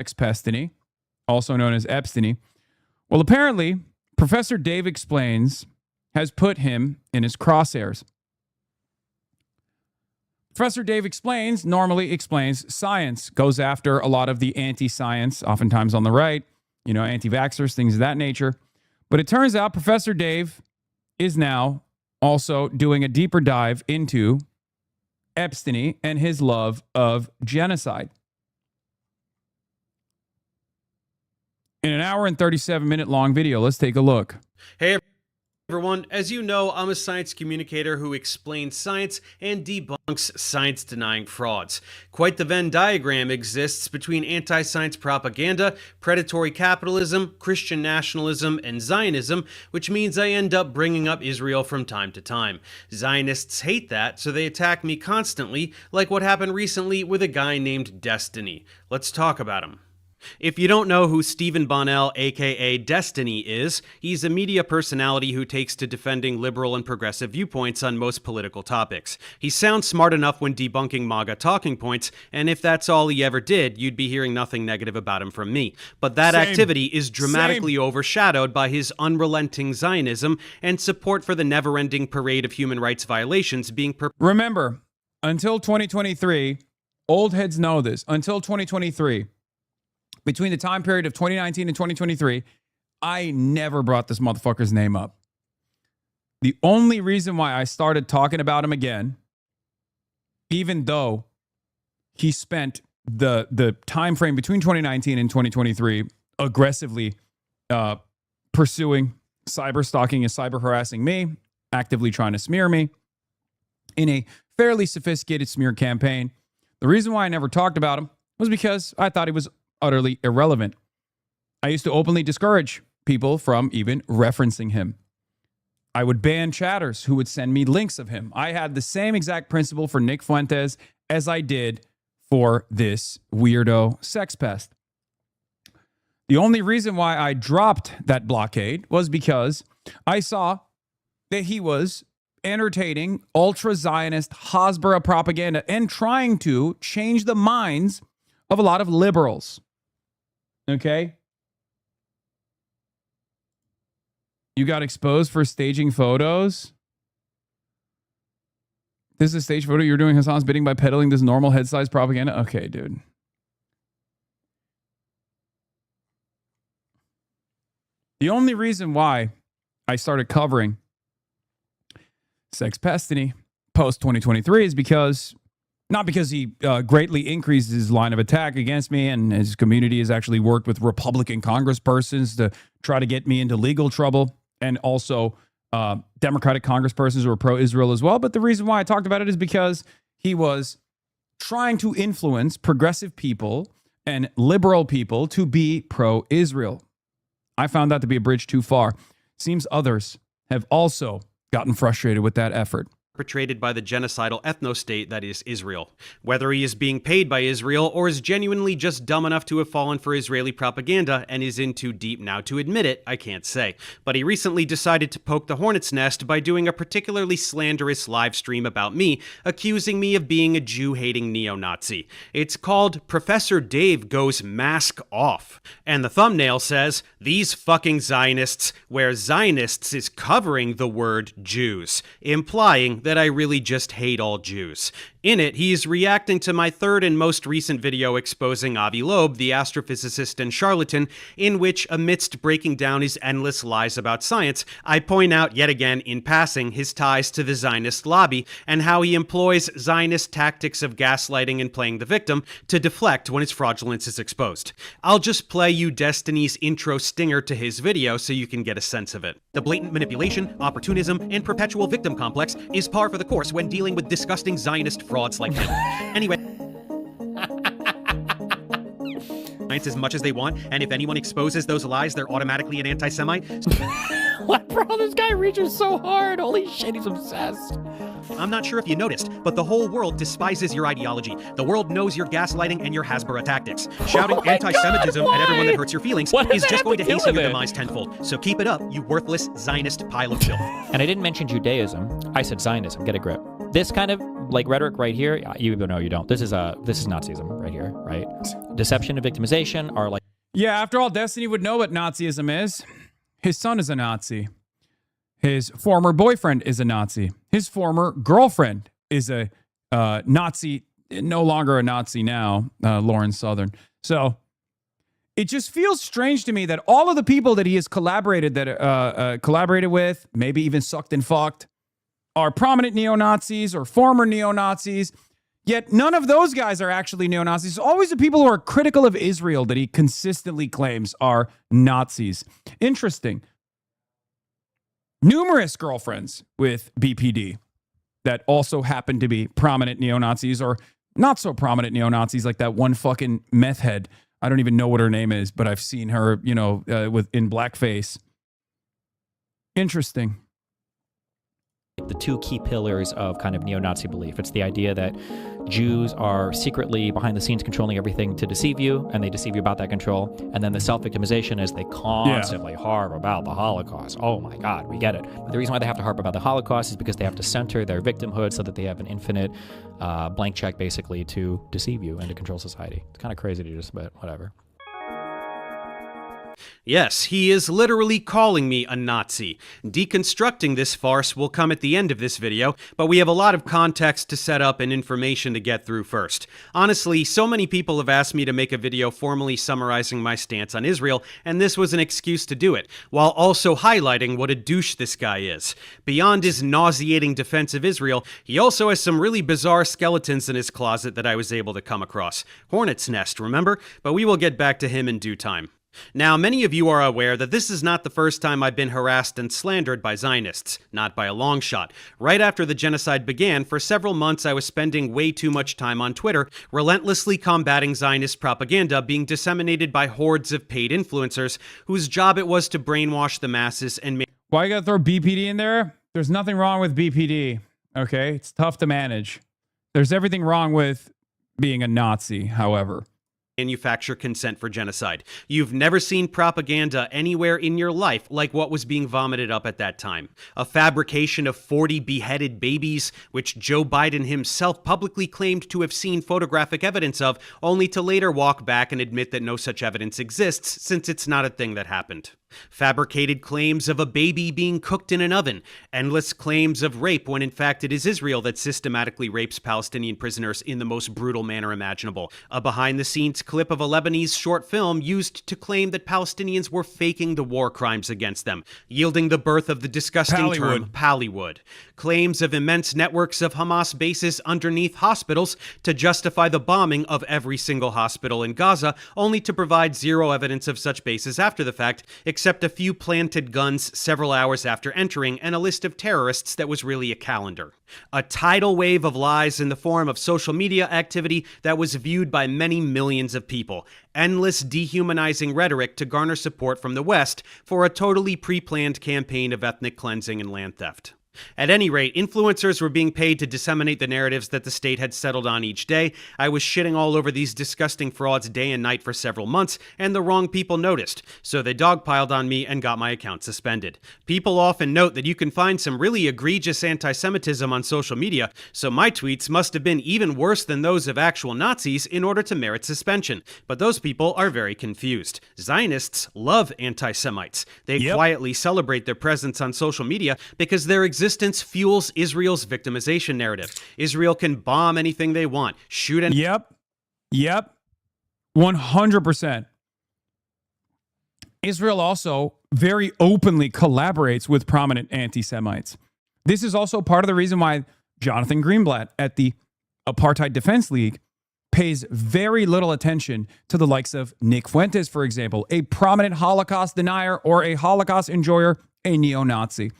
sexpestiny, also known as Epsteiny. Well, apparently, Professor Dave Explains has put him in his crosshairs. Professor Dave Explains normally explains science, goes after a lot of the anti-science, oftentimes on the right, anti-vaxxers, things of that nature. But it turns out Professor Dave is now also doing a deeper dive into Epsteiny and his love of genocide. In an hour and 37-minute long video, let's take a look. Hey everyone, as you know, I'm a science communicator who explains science and debunks science-denying frauds. Quite the Venn diagram exists between anti-science propaganda, predatory capitalism, Christian nationalism, and Zionism, which means I end up bringing up Israel from time to time. Zionists hate that, so they attack me constantly, like what happened recently with a guy named Destiny. Let's talk about him. If you don't know who Stephen Bonnell, aka Destiny, is, he's a media personality who takes to defending liberal and progressive viewpoints on most political topics. He sounds smart enough when debunking MAGA talking points, and if that's all he ever did, you'd be hearing nothing negative about him from me. But that activity is dramatically overshadowed by his unrelenting Zionism and support for the never-ending parade of human rights violations being Remember, until 2023, old heads know this, until 2023, between the time period of 2019 and 2023, I never brought this motherfucker's name up. The only reason why I started talking about him again, even though he spent the time frame between 2019 and 2023 aggressively pursuing cyber stalking and cyber harassing me, actively trying to smear me in a fairly sophisticated smear campaign. The reason why I never talked about him was because I thought he was utterly irrelevant. I used to openly discourage people from even referencing him. I would ban chatters who would send me links of him. I had the same exact principle for Nick Fuentes as I did for this weirdo sex pest. The only reason why I dropped that blockade was because I saw that he was entertaining ultra-Zionist Hasbara propaganda and trying to change the minds of a lot of liberals. Okay? You got exposed for staging photos? This is a stage photo. You're doing Hassan's bidding by peddling this normal head size propaganda? Okay, dude. The only reason why I started covering sexpestiny post-2023 is because not because he greatly increased his line of attack against me and his community has actually worked with Republican congresspersons to try to get me into legal trouble, and also Democratic congresspersons who are pro-Israel as well. But the reason why I talked about it is because he was trying to influence progressive people and liberal people to be pro-Israel. I found that to be a bridge too far. Seems others have also gotten frustrated with that effort. Perpetrated by the genocidal ethno-state that is Israel. Whether he is being paid by Israel or is genuinely just dumb enough to have fallen for Israeli propaganda and is in too deep now to admit it, I can't say. But he recently decided to poke the hornet's nest by doing a particularly slanderous live stream about me, accusing me of being a Jew-hating neo-Nazi. It's called Professor Dave Goes Mask Off. And the thumbnail says, "These fucking Zionists," where Zionists is covering the word Jews, implying that I really just hate all Jews. In it, he's reacting to my third and most recent video exposing Avi Loeb, the astrophysicist and charlatan, in which, amidst breaking down his endless lies about science, I point out yet again in passing his ties to the Zionist lobby and how he employs Zionist tactics of gaslighting and playing the victim to deflect when his fraudulence is exposed. I'll just play you Destiny's intro stinger to his video so you can get a sense of it. The blatant manipulation, opportunism, and perpetual victim complex is par for the course when dealing with disgusting Zionist frauds like him. Anyway, science as much as they want, and if anyone exposes those lies, they're automatically an anti-Semite. What, bro? This guy reaches so hard. Holy shit, he's obsessed. I'm not sure if you noticed, but the whole world despises your ideology. The world knows your gaslighting and your Hasbara tactics. Shouting anti-Semitism at everyone that hurts your feelings is just going to hasten your demise tenfold. So keep it up, you worthless Zionist pile of filth. And I didn't mention Judaism. I said Zionism. Get a grip. This kind of like rhetoric right here, you even know you don't. This is Nazism right here, right? Deception and victimization are like. Yeah, after all, Destiny would know what Nazism is. His son is a Nazi. His former boyfriend is a Nazi. His former girlfriend is a Nazi, no longer a Nazi now, Lauren Southern. So it just feels strange to me that all of the people that he has collaborated with, maybe even sucked and fucked, are prominent neo-Nazis or former neo-Nazis. Yet none of those guys are actually neo-Nazis. It's always the people who are critical of Israel that he consistently claims are Nazis. Interesting. Numerous girlfriends with BPD that also happen to be prominent neo-Nazis or not so prominent neo-Nazis, like that one fucking meth head. I don't even know what her name is, but I've seen her, in blackface. Interesting. The two key pillars of kind of neo-Nazi belief. It's the idea that Jews are secretly behind the scenes controlling everything to deceive you, and they deceive you about that control. And then the self-victimization is they constantly harp about the Holocaust. Oh my God, we get it. But the reason why they have to harp about the Holocaust is because they have to center their victimhood so that they have an infinite blank check, basically, to deceive you and to control society. It's kind of crazy to just, but whatever. Yes, he is literally calling me a Nazi. Deconstructing this farce will come at the end of this video, but we have a lot of context to set up and information to get through first. Honestly, so many people have asked me to make a video formally summarizing my stance on Israel, and this was an excuse to do it, while also highlighting what a douche this guy is. Beyond his nauseating defense of Israel, he also has some really bizarre skeletons in his closet that I was able to come across. Hornet's nest, remember? But we will get back to him in due time. Now, many of you are aware that this is not the first time I've been harassed and slandered by Zionists, not by a long shot. Right after the genocide began, for several months I was spending way too much time on Twitter, relentlessly combating Zionist propaganda being disseminated by hordes of paid influencers whose job it was to brainwash the masses and make... Why you gotta throw BPD in there? There's nothing wrong with BPD, okay? It's tough to manage. There's everything wrong with being a Nazi, however. Manufacture consent for genocide. You've never seen propaganda anywhere in your life like what was being vomited up at that time. A fabrication of 40 beheaded babies, which Joe Biden himself publicly claimed to have seen photographic evidence of, only to later walk back and admit that no such evidence exists, since it's not a thing that happened. Fabricated claims of a baby being cooked in an oven. Endless claims of rape when in fact it is Israel that systematically rapes Palestinian prisoners in the most brutal manner imaginable. A behind-the-scenes clip of a Lebanese short film used to claim that Palestinians were faking the war crimes against them, yielding the birth of the disgusting term Pallywood. Claims of immense networks of Hamas bases underneath hospitals to justify the bombing of every single hospital in Gaza, only to provide zero evidence of such bases after the fact, except a few planted guns several hours after entering and a list of terrorists that was really a calendar. A tidal wave of lies in the form of social media activity that was viewed by many millions of people. Endless dehumanizing rhetoric to garner support from the West for a totally pre-planned campaign of ethnic cleansing and land theft. At any rate, influencers were being paid to disseminate the narratives that the state had settled on each day. I was shitting all over these disgusting frauds day and night for several months, and the wrong people noticed, so they dogpiled on me and got my account suspended. People often note that you can find some really egregious anti-Semitism on social media, so my tweets must have been even worse than those of actual Nazis in order to merit suspension. But those people are very confused. Zionists love anti-Semites. They quietly celebrate their presence on social media because their existence fuels Israel's victimization narrative. Israel can bomb anything they want, shoot any... Yep. 100%. Israel also very openly collaborates with prominent anti-Semites. This is also part of the reason why Jonathan Greenblatt at the Apartheid Defense League pays very little attention to the likes of Nick Fuentes, for example, a prominent Holocaust denier or a Holocaust enjoyer, a neo-Nazi.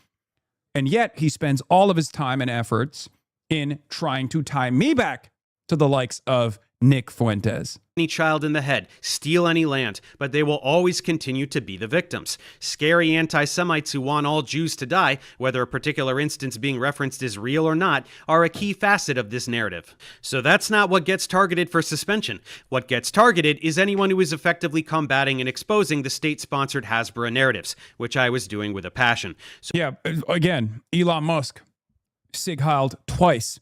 And yet he spends all of his time and efforts in trying to tie me back to the likes of Nick Fuentes. Any child in the head, steal any land, but they will always continue to be the victims. Scary anti-Semites who want all Jews to die, whether a particular instance being referenced is real or not, are a key facet of this narrative. So that's not what gets targeted for suspension. What gets targeted is anyone who is effectively combating and exposing the state-sponsored Hasbara narratives, which I was doing with a passion. So, yeah, again, Elon Musk, Sig Heiled twice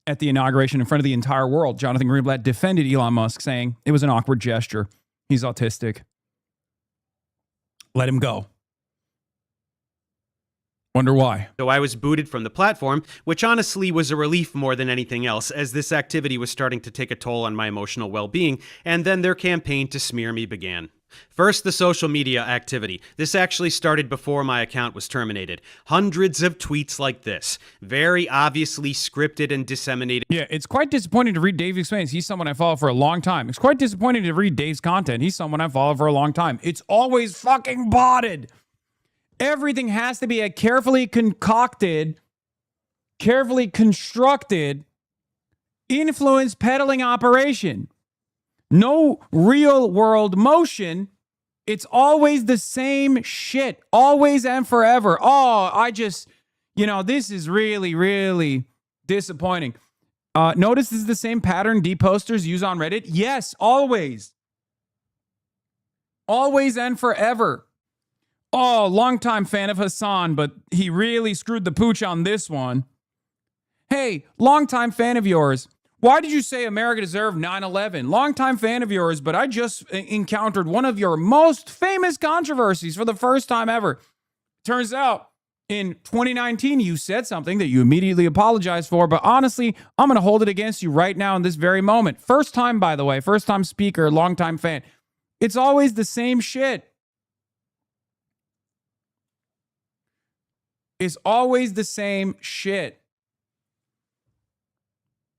at the inauguration in front of the entire world. Jonathan Greenblatt defended Elon Musk, saying it was an awkward gesture. He's autistic. Let him go. Wonder why. So I was booted from the platform, which honestly was a relief more than anything else, as this activity was starting to take a toll on my emotional well-being, and then their campaign to smear me began. First, the social media activity. This actually started before my account was terminated. Hundreds of tweets like this, very obviously scripted and disseminated. Yeah, it's quite disappointing to read Dave Explains. He's someone I follow for a long time. It's quite disappointing to read Dave's content. He's someone I follow for a long time. It's always fucking botted. Everything has to be a carefully concocted, carefully constructed influence peddling operation. No real world motion. It's always the same shit, always and forever. Oh, this is really, really disappointing. Notice this is the same pattern D-posters use on Reddit. Yes, always. Always and forever. Oh, longtime fan of Hassan, but he really screwed the pooch on this one. Hey, longtime fan of yours. Why did you say America deserved 9/11? Longtime fan of yours, but I just encountered one of your most famous controversies for the first time ever. Turns out, in 2019, you said something that you immediately apologized for, but honestly, I'm going to hold it against you right now in this very moment. First time, by the way, first time speaker, longtime fan. It's always the same shit. It's always the same shit.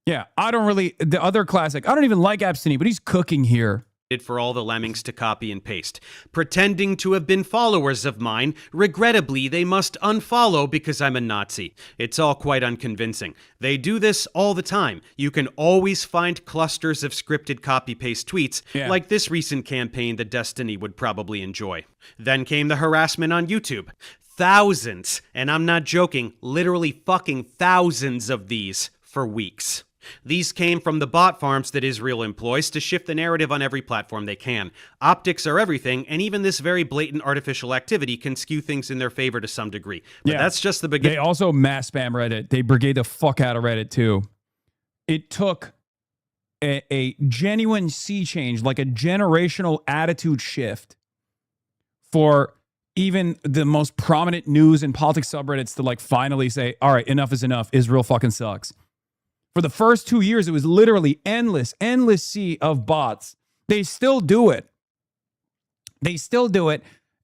Yeah, the other classic, I don't even like Abstini, but he's cooking here. For all the lemmings to copy and paste. Pretending to have been followers of mine, regrettably, they must unfollow because I'm a Nazi. It's all quite unconvincing. They do this all the time. You can always find clusters of scripted copy-paste tweets, like this recent campaign that Destiny would probably enjoy. Then came the harassment on YouTube. Thousands, and I'm not joking, literally fucking thousands of these for weeks. These came from the bot farms that Israel employs to shift the narrative on every platform they can. Optics are everything, and even this very blatant artificial activity can skew things in their favor to some degree. But that's just the beginning. They also mass spam Reddit. They brigade the fuck out of Reddit, too. It took a genuine sea change, like a generational attitude shift for even the most prominent news and politics subreddits to finally say, all right, enough is enough. Israel fucking sucks. For the first 2 years, it was literally endless sea of bots. They still do it.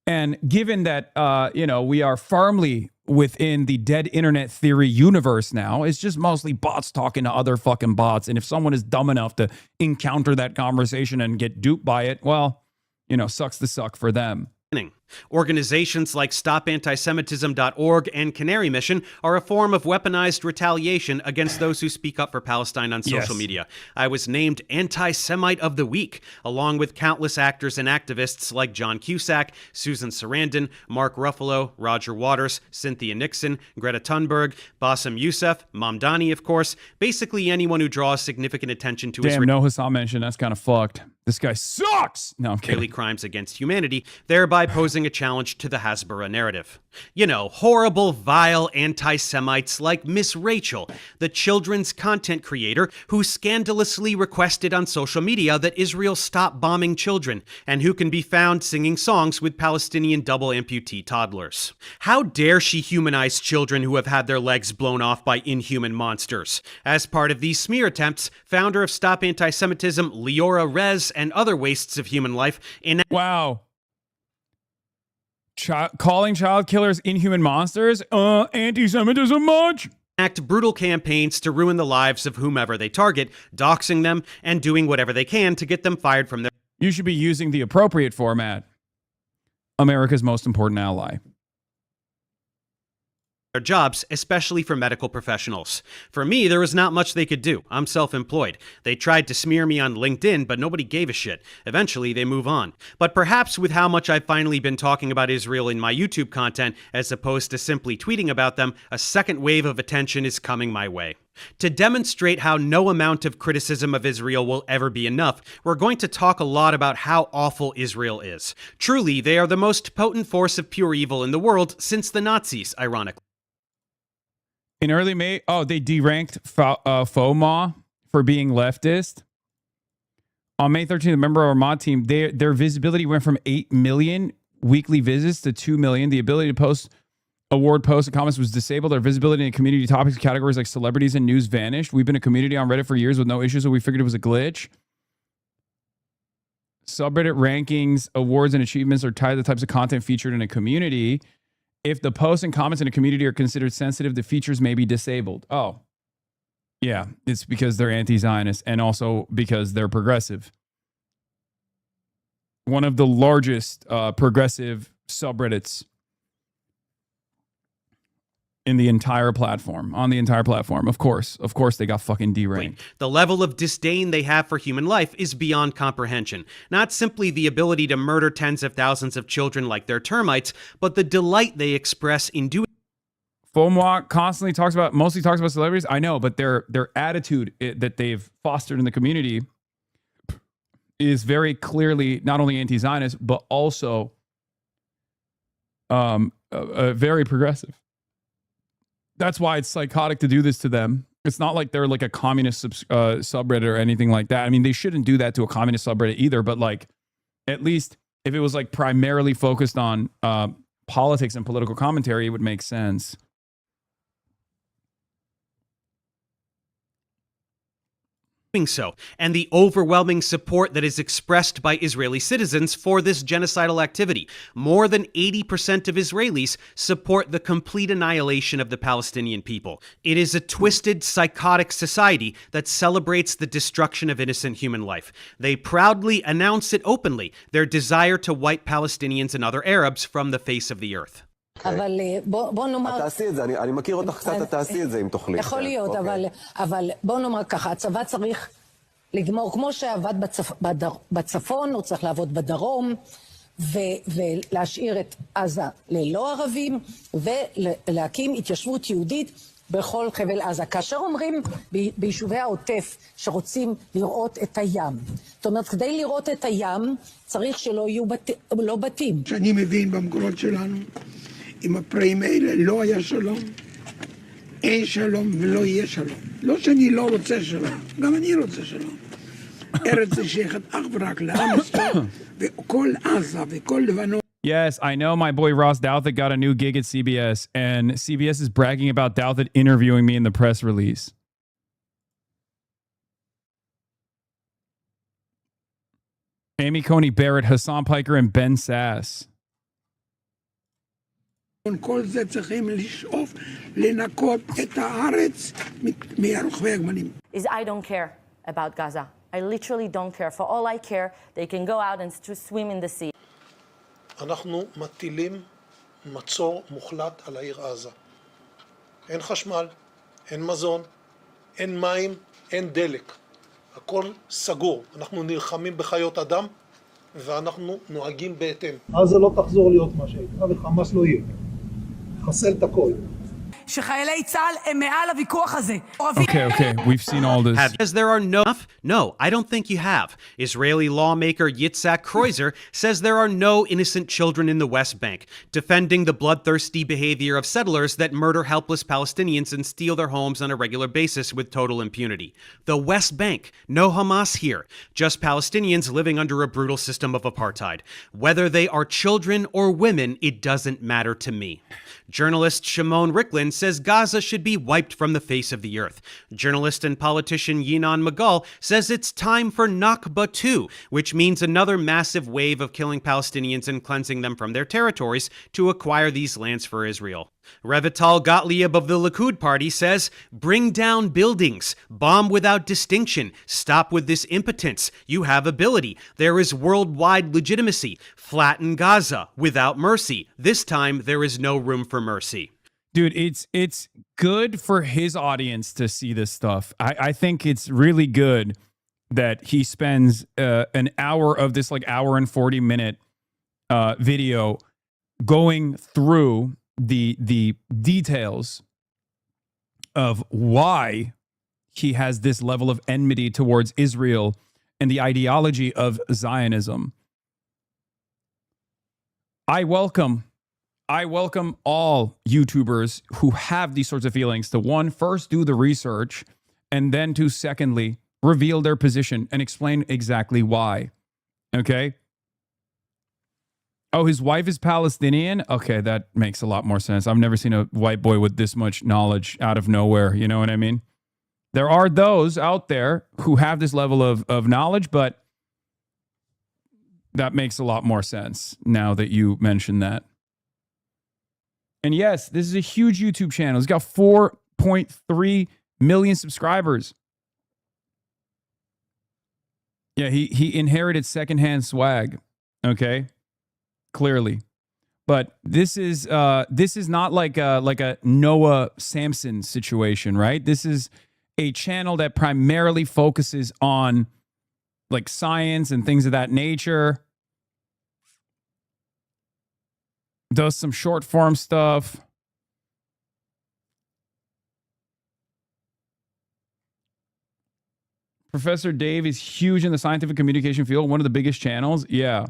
And given that, we are firmly within the dead internet theory universe now, it's just mostly bots talking to other fucking bots. And if someone is dumb enough to encounter that conversation and get duped by it, well, sucks to suck for them. Organizations like StopAntisemitism.org and Canary Mission are a form of weaponized retaliation against those who speak up for Palestine on social media. I was named Anti-Semite of the Week, along with countless actors and activists like John Cusack, Susan Sarandon, Mark Ruffalo, Roger Waters, Cynthia Nixon, Greta Thunberg, Bassem Youssef, Mamdani, of course, basically anyone who draws significant attention to Damn, no Hassan mention. That's kind of fucked. This guy sucks! No, I'm kidding. Israeli crimes against humanity, thereby posing a challenge to the Hasbara narrative. Horrible, vile anti-Semites like Miss Rachel, the children's content creator who scandalously requested on social media that Israel stop bombing children, and who can be found singing songs with Palestinian double amputee toddlers. How dare she humanize children who have had their legs blown off by inhuman monsters? As part of these smear attempts, founder of Stop Antisemitism, Leora Rez, and other wastes of human life Wow. Calling child killers inhuman monsters? Anti-Semitism much? Act brutal campaigns to ruin the lives of whomever they target, doxing them, and doing whatever they can to get them fired from their... You should be using the appropriate format. America's most important ally. Their jobs, especially for medical professionals. For me, there was not much they could do. I'm self-employed. They tried to smear me on LinkedIn, but nobody gave a shit. Eventually, they move on. But perhaps with how much I've finally been talking about Israel in my YouTube content, as opposed to simply tweeting about them, a second wave of attention is coming my way. To demonstrate how no amount of criticism of Israel will ever be enough, we're going to talk a lot about how awful Israel is. Truly, they are the most potent force of pure evil in the world since the Nazis, ironically. In early May, they deranked FOMA for being leftist. On May 13th, a member of our mod team, their visibility went from 8 million weekly visits to 2 million. The ability to post award posts and comments was disabled. Our visibility in community topics categories like celebrities and news vanished. We've been a community on Reddit for years with no issues, so we figured it was a glitch. Subreddit rankings, awards, and achievements are tied to the types of content featured in a community. If the posts and comments in a community are considered sensitive, the features may be disabled. Oh, yeah, it's because they're anti-Zionist and also because they're progressive. One of the largest progressive subreddits in the entire platform, on the entire platform. Of course, they got fucking deranked. The level of disdain they have for human life is beyond comprehension. Not simply the ability to murder tens of thousands of children like they're termites, but the delight they express in doing. FOMWalk mostly talks about celebrities. I know, but their attitude that they've fostered in the community is very clearly not only anti-Zionist, but also very progressive. That's why it's psychotic to do this to them. It's not like they're like a communist subreddit or anything like that. I mean, they shouldn't do that to a communist subreddit either, but like, at least if it was like primarily focused on politics and political commentary, it would make sense. So, and the overwhelming support that is expressed by Israeli citizens for this genocidal activity. More than 80% of Israelis support the complete annihilation of the Palestinian people. It is a twisted, psychotic society that celebrates the destruction of innocent human life. They proudly announce it openly, their desire to wipe Palestinians and other Arabs from the face of the earth. אבל בוא נאמר... תעשי את זה, אני מכיר אותך קצת, תעשי את זה אם תוכלי. יכול להיות, אבל בוא נאמר ככה, הצבא צריך לגמור, כמו שעבד בצפון, הוא צריך לעבוד בדרום, ולהשאיר את עזה ללא ערבים, ולהקים התיישבות יהודית בכל חבל עזה. כאשר אומרים ביישובי העוטף שרוצים לראות את הים, זאת אומרת, כדי לראות את הים, צריך שלא יהיו בתים. שאני מבין במקורות שלנו, עם הפראים האלה לא היה שלום, אין שלום ולא יהיה שלום. לא שאני לא רוצה שלום, גם אני רוצה שלום. ארץ זה שייכת אך ורק לעם ישראל, וכל עזה וכל לבנון. Yes, I know my boy Ross Douthat got a new gig at CBS, and CBS is bragging about Douthat interviewing me in the press release. Amy Coney Barrett, Hassan Piker, and Ben Sass. כל זה צריכים לשאוף לנקות את הארץ מהרוכבי הגמלים. I don't care about Gaza. I literally don't care. For all I care, they can go out and swim in the sea. אנחנו מטילים מצור מוחלט על העיר עזה. אין חשמל, אין מזון, אין מים, אין דלק. הכל סגור. אנחנו נלחמים בחיות אדם ואנחנו נוהגים בהתאם. עזה לא תחזור להיות מה שהייתה וחמאס לא יהיה. חסל את הכל. שחיילי צה"ל הם מעל הוויכוח הזה. Okay, we've seen all this. Because there are no, I don't think you have. Israeli lawmaker Yitzhak Kreuzer says there are no innocent children in the West Bank, defending the bloodthirsty behavior of settlers that murder helpless Palestinians and steal their homes on a regular basis with total impunity. The West Bank, no Hamas here, just Palestinians living under a brutal system of apartheid. Whether they are children or women, it doesn't matter to me. Journalist Shimon Ricklin says Gaza should be wiped from the face of the earth. Journalist and politician Yinon Magal says it's time for Nakba 2, which means another massive wave of killing Palestinians and cleansing them from their territories to acquire these lands for Israel. Revital Gottlieb of the Likud party says, bring down buildings, bomb without distinction, stop with this impotence. You have ability. There is worldwide legitimacy. Flatten Gaza without mercy. This time, there is no room for mercy. Dude, it's good for his audience to see this stuff. I think it's really good that he spends an hour of this like hour and 40-minute video going through the details of why he has this level of enmity towards Israel and the ideology of Zionism. I welcome I welcome all YouTubers who have these sorts of feelings to, one, first do the research, and then to, secondly, reveal their position and explain exactly why. Okay? Oh, his wife is Palestinian? Okay, that makes a lot more sense. I've never seen a white boy with this much knowledge out of nowhere. You know what I mean? There are those out there who have this level of knowledge, but that makes a lot more sense now that you mention that. And yes, this is a huge YouTube channel. It's got 4.3 million subscribers. Yeah, he inherited secondhand swag. Okay, clearly, but this is not like a Noah Samson situation, right? This is a channel that primarily focuses on like science and things of that nature. Does some short form stuff. Professor Dave is huge in the scientific communication field, one of the biggest channels. Yeah.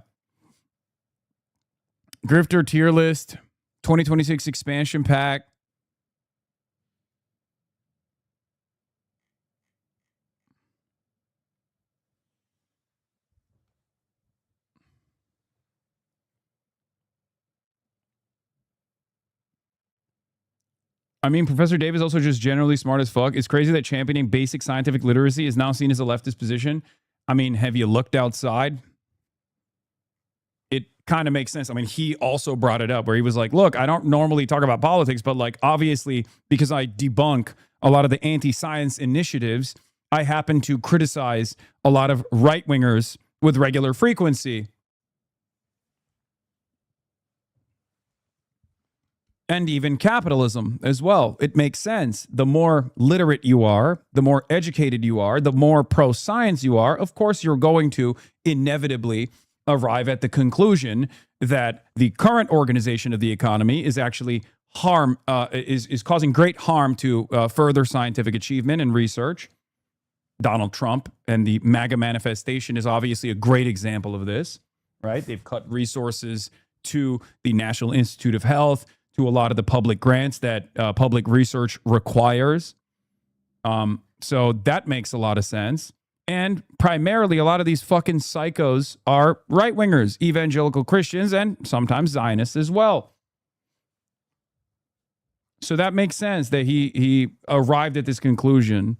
Grifter tier list, 2026 expansion pack. I mean, Professor Dave is also just generally smart as fuck. It's crazy that championing basic scientific literacy is now seen as a leftist position. I mean, have you looked outside? It kind of makes sense. I mean, he also brought it up where he was like, look, I don't normally talk about politics, but like, obviously, because I debunk a lot of the anti-science initiatives, I happen to criticize a lot of right-wingers with regular frequency. And even capitalism as well. It makes sense. The more literate you are, the more educated you are, the more pro-science you are, of course, you're going to inevitably arrive at the conclusion that the current organization of the economy is actually is causing great harm to further scientific achievement and research. Donald Trump and the MAGA manifestation is obviously a great example of this, right? They've cut resources to the National Institute of Health, to a lot of the public grants that public research requires. So that makes a lot of sense. And primarily, a lot of these fucking psychos are right-wingers, evangelical Christians, and sometimes Zionists as well. So that makes sense that he arrived at this conclusion.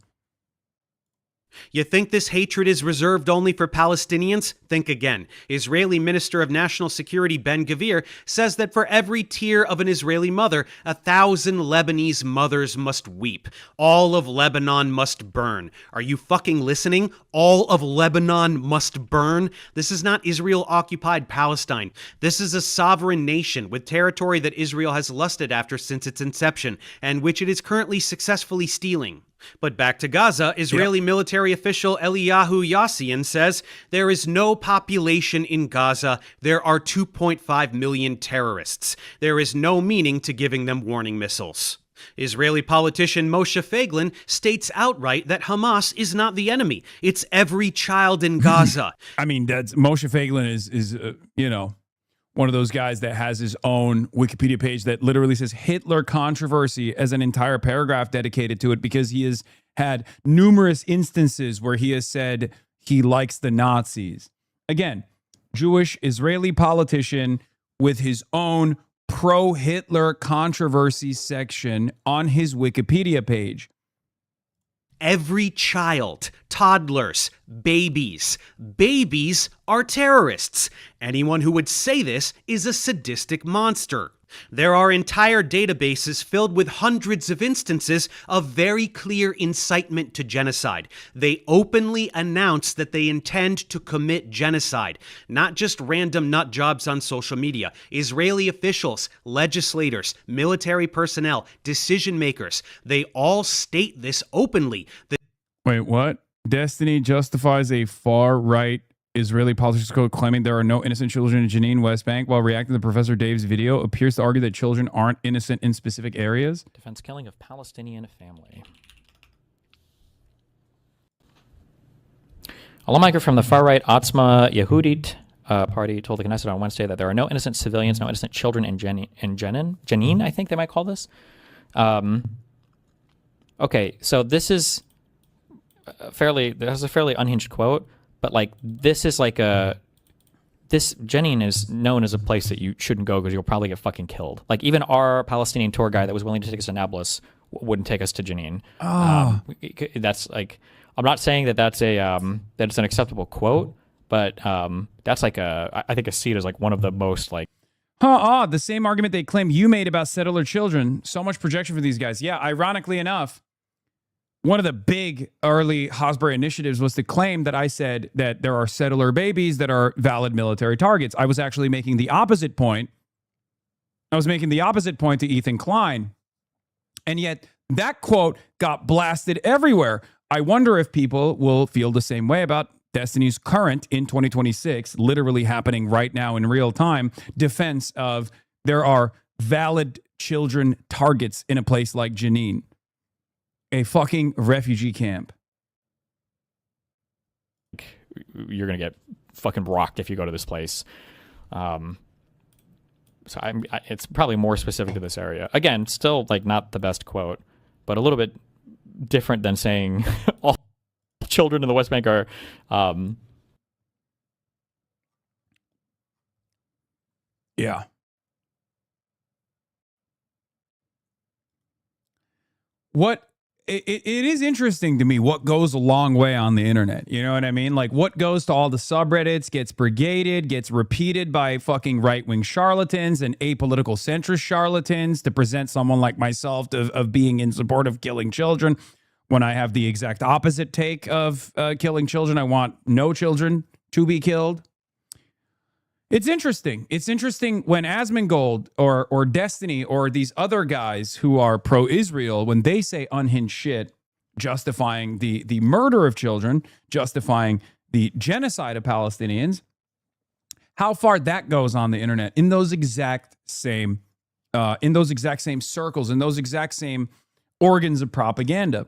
You think this hatred is reserved only for Palestinians? Think again. Israeli Minister of National Security Ben-Gvir says that for every tear of an Israeli mother, 1,000 Lebanese mothers must weep. All of Lebanon must burn. Are you fucking listening? All of Lebanon must burn? This is not Israel-occupied Palestine. This is a sovereign nation with territory that Israel has lusted after since its inception, and which it is currently successfully stealing. But back to Gaza, Israeli military official Eliyahu Yassian says there is no population in Gaza. There are 2.5 million terrorists. There is no meaning to giving them warning missiles. Israeli politician Moshe Feiglin states outright that Hamas is not the enemy. It's every child in Gaza. I mean, that's Moshe Feiglin is you know, one of those guys that has his own Wikipedia page that literally says Hitler controversy as an entire paragraph dedicated to it, because he has had numerous instances where he has said he likes the Nazis. Again, Jewish Israeli politician with his own pro-Hitler controversy section on his Wikipedia page. Every child, toddlers, babies. Babies are terrorists. Anyone who would say this is a sadistic monster. There are entire databases filled with hundreds of instances of very clear incitement to genocide. They openly announce that they intend to commit genocide, not just random nut jobs on social media. Israeli officials, legislators, military personnel, decision makers, they all state this openly. Wait, what? Destiny justifies a far-right Israeli politics code claiming there are no innocent children in Jenin, West Bank, while reacting to Professor Dave's video appears to argue that children aren't innocent in specific areas. Defense killing of Palestinian family. A lawmaker from the far-right Otzma Yehudit Party told the Knesset on Wednesday that there are no innocent civilians, no innocent children in Jenin, I think they might call this. Okay, so this is a fairly unhinged quote, but like this Jenin is known as a place that you shouldn't go because you'll probably get fucking killed. Like even our Palestinian tour guide that was willing to take us to Nablus wouldn't take us to Jenin. That's like, I'm not saying that that's an acceptable quote, but that's like I think I see it as like one of the most like. The same argument they claim you made about settler children. So much projection for these guys. Yeah, ironically enough, one of the big early Hasbara initiatives was to claim that I said that there are settler babies that are valid military targets. I was actually making the opposite point. I was making the opposite point to Ethan Klein. And yet that quote got blasted everywhere. I wonder if people will feel the same way about Destiny's current, in 2026, literally happening right now in real time, defense of there are valid children targets in a place like Jenin, a fucking refugee camp. You're going to get fucking rocked if you go to this place. So it's probably more specific to this area. Again, still like not the best quote, but a little bit different than saying all children in the West Bank are yeah. What it is interesting to me what goes a long way on the internet. You know what I mean? Like what goes to all the subreddits gets brigaded, gets repeated by fucking right-wing charlatans and apolitical centrist charlatans to present someone like myself of being in support of killing children, when I have the exact opposite take of killing children. I want no children to be killed. It's interesting. It's interesting when Asmongold or Destiny or these other guys who are pro-Israel, when they say unhinged shit, justifying the murder of children, justifying the genocide of Palestinians, how far that goes on the internet in those exact same circles, in those exact same organs of propaganda.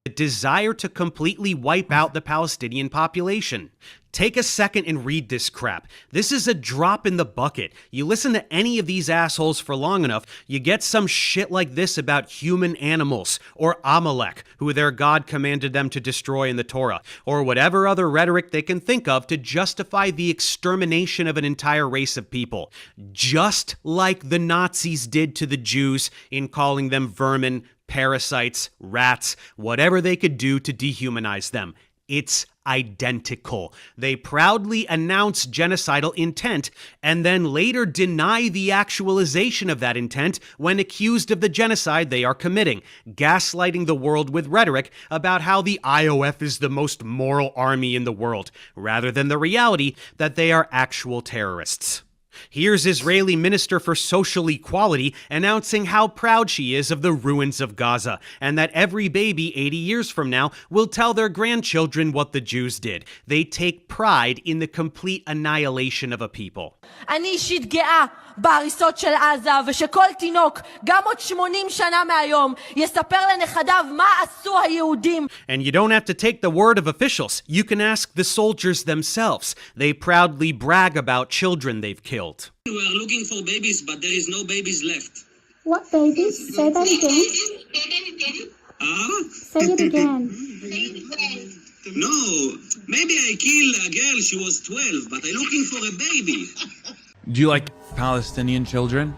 The desire to completely wipe out the Palestinian population. Take a second and read this crap. This is a drop in the bucket. You listen to any of these assholes for long enough, you get some shit like this about human animals, or Amalek, who their God commanded them to destroy in the Torah, or whatever other rhetoric they can think of to justify the extermination of an entire race of people. Just like the Nazis did to the Jews in calling them vermin, parasites, rats, whatever they could do to dehumanize them. It's identical. They proudly announce genocidal intent and then later deny the actualization of that intent when accused of the genocide they are committing, gaslighting the world with rhetoric about how the IOF is the most moral army in the world, rather than the reality that they are actual terrorists. Here's Israeli Minister for Social Equality announcing how proud she is of the ruins of Gaza, and that every baby 80 years from now will tell their grandchildren what the Jews did. They take pride in the complete annihilation of a people. אני אישית גאה בהריסות של עזה, ושכל תינוק, גם עוד 80 שנה מהיום, יספר לנכדיו מה עשו היהודים. And you don't have to take the word of officials. You can ask the soldiers themselves. They proudly brag about children they've killed. We are looking for babies, but there is no babies left. What babies? Say that again. Say it again. No, maybe I killed a girl, she was 12, but I'm looking for a baby. Do you like Palestinian children?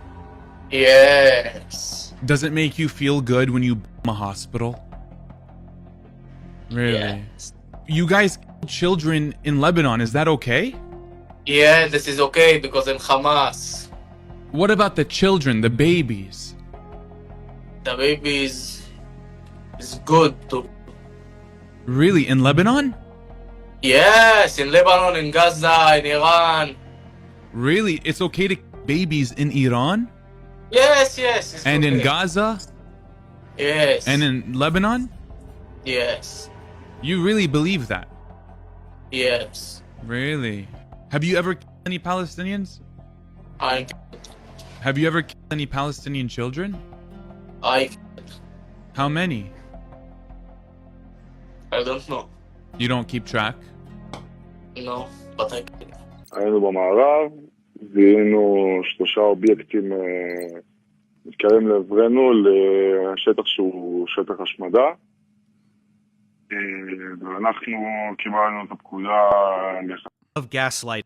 Yes. Does it make you feel good when you bomb a hospital? Really? Yes. You guys kill children in Lebanon, is that okay? Yeah, this is okay because in Hamas. What about the children, the babies? The babies is good to. Really, in Lebanon? Yes, in Lebanon, in Gaza, in Iran. Really? It's okay to kill babies in Iran? Yes, yes. It's and okay. In Gaza? Yes. And in Lebanon? Yes. You really believe that? Yes. Really? Have you ever killed any Palestinians? I. Have you ever killed any Palestinian children? I. How many? I don't know. You don't keep track? No. היינו במערב, זיהינו 3 אובייקטים מתקרבים לעברנו לשטח שהוא שטח השמדה, ואנחנו קיבלנו את הפקודה of gaslight.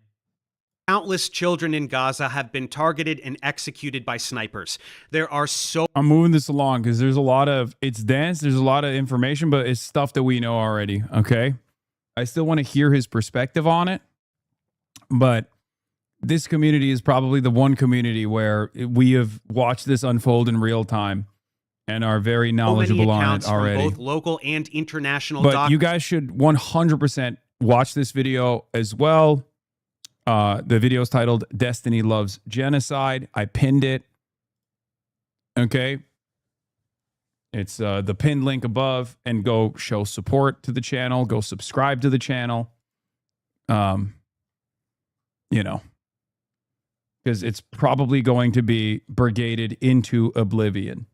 Countless children in Gaza have been targeted and executed by snipers. There are so... I'm moving this along because there's a lot of... It's dense, there's a lot of information, but it's stuff that we know already, okay? I still want to hear his perspective on it, but this community is probably the one community where we have watched this unfold in real time and are very knowledgeable on it already. From both local and international But you guys should 100% watch this video as well. The video is titled Destiny Loves Genocide. I pinned it. Okay. It's the pinned link above, and go show support to the channel. Go subscribe to the channel. You know, because it's probably going to be brigaded into oblivion.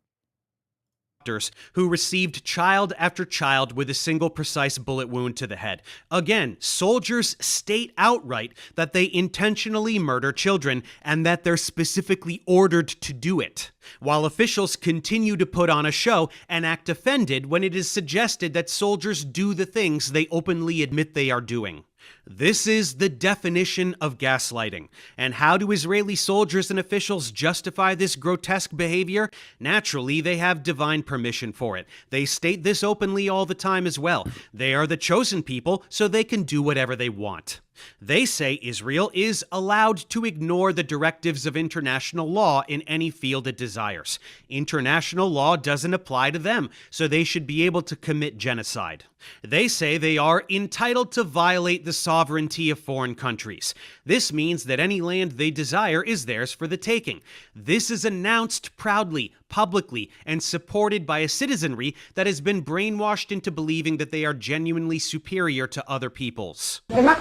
Who received child after child with a single precise bullet wound to the head. Again, soldiers state outright that they intentionally murder children and that they're specifically ordered to do it, while officials continue to put on a show and act offended when it is suggested that soldiers do the things they openly admit they are doing. This is the definition of gaslighting. And how do Israeli soldiers and officials justify this grotesque behavior? Naturally, they have divine permission for it. They state this openly all the time as well. They are the chosen people, so they can do whatever they want. They say Israel is allowed to ignore the directives of international law in any field it desires. International law doesn't apply to them, so they should be able to commit genocide. They say they are entitled to violate the sovereignty of foreign countries. This means that any land they desire is theirs for the taking. This is announced proudly, publicly, and supported by a citizenry that has been brainwashed into believing that they are genuinely superior to other peoples. Like,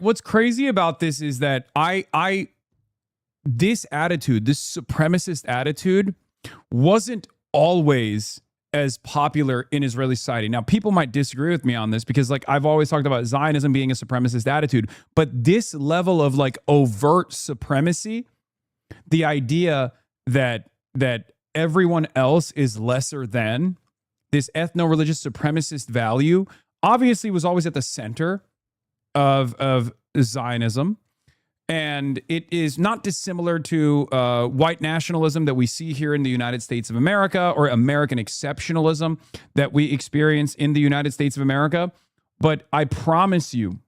what's crazy about this is that this attitude, this supremacist attitude, wasn't always as popular in Israeli society. Now, people might disagree with me on this because, like, I've always talked about Zionism being a supremacist attitude, but this level of, like, overt supremacy, the idea that everyone else is lesser than, this ethno-religious supremacist value, obviously was always at the center of Zionism. And it is not dissimilar to white nationalism that we see here in the United States of America, or American exceptionalism that we experience in the United States of America. But I promise you,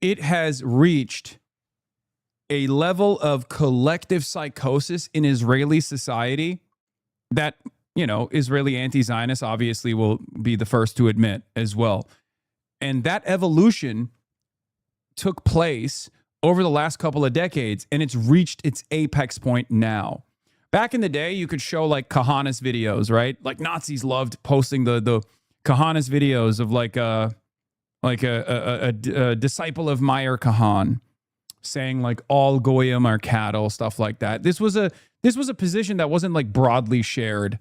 it has reached a level of collective psychosis in Israeli society that, you know, Israeli anti-Zionists obviously will be the first to admit as well. And that evolution took place over the last couple of decades, and it's reached its apex point now. Back in the day, you could show like Kahanas videos, right? Like Nazis loved posting the Kahanas videos of like a disciple of Meir Kahan saying like all goyim are cattle, stuff like that. This was a position that wasn't like broadly shared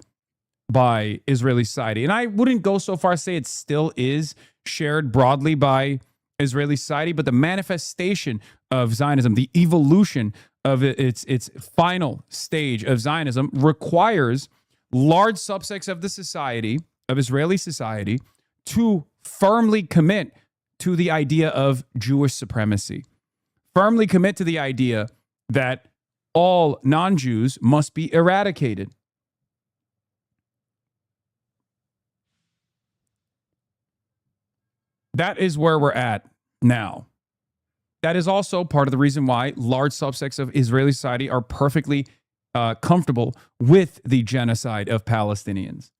by Israeli society. And I wouldn't go so far as to say it still is shared broadly by Israeli society, but the manifestation of Zionism, the evolution of its final stage of Zionism, requires large subsects of the society, of Israeli society, to firmly commit to the idea of Jewish supremacy, firmly commit to the idea that all non-Jews must be eradicated. That is where we're at now. That is also part of the reason why large subsects of Israeli society are perfectly comfortable with the genocide of Palestinians.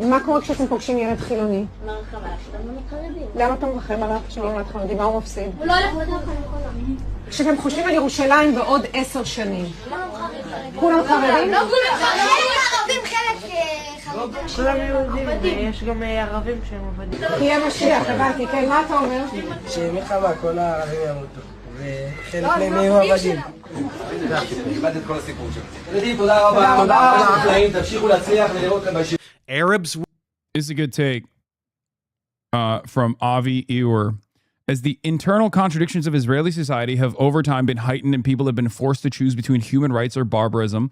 מה קורה כשאתם פוגשים ילד חילוני? למה אתם מוכרים עליו כשאתם ילד חילוני? מה הוא מפסיד? הוא לא הולך לדעת. כשאתם חושבים על ירושלים בעוד 10 שנים, כולם חרדים? לא כולם חרדים, ערבים חלק חרדים. כולם יהודים, ויש גם ערבים שהם עובדים. יהיה משיח, הבנתי, כן, מה אתה אומר? שמלחמה, כל הערבים ימותו, וחלק מהם יהיו עבדים. נכבד את כל הסיפור שלו. ילדים, תודה רבה. תודה רבה. תמשיכו להצליח ולראות לכם בישיבה. Arabs. This is a good take from Avi Ewer. As the internal contradictions of Israeli society have over time been heightened and people have been forced to choose between human rights or barbarism,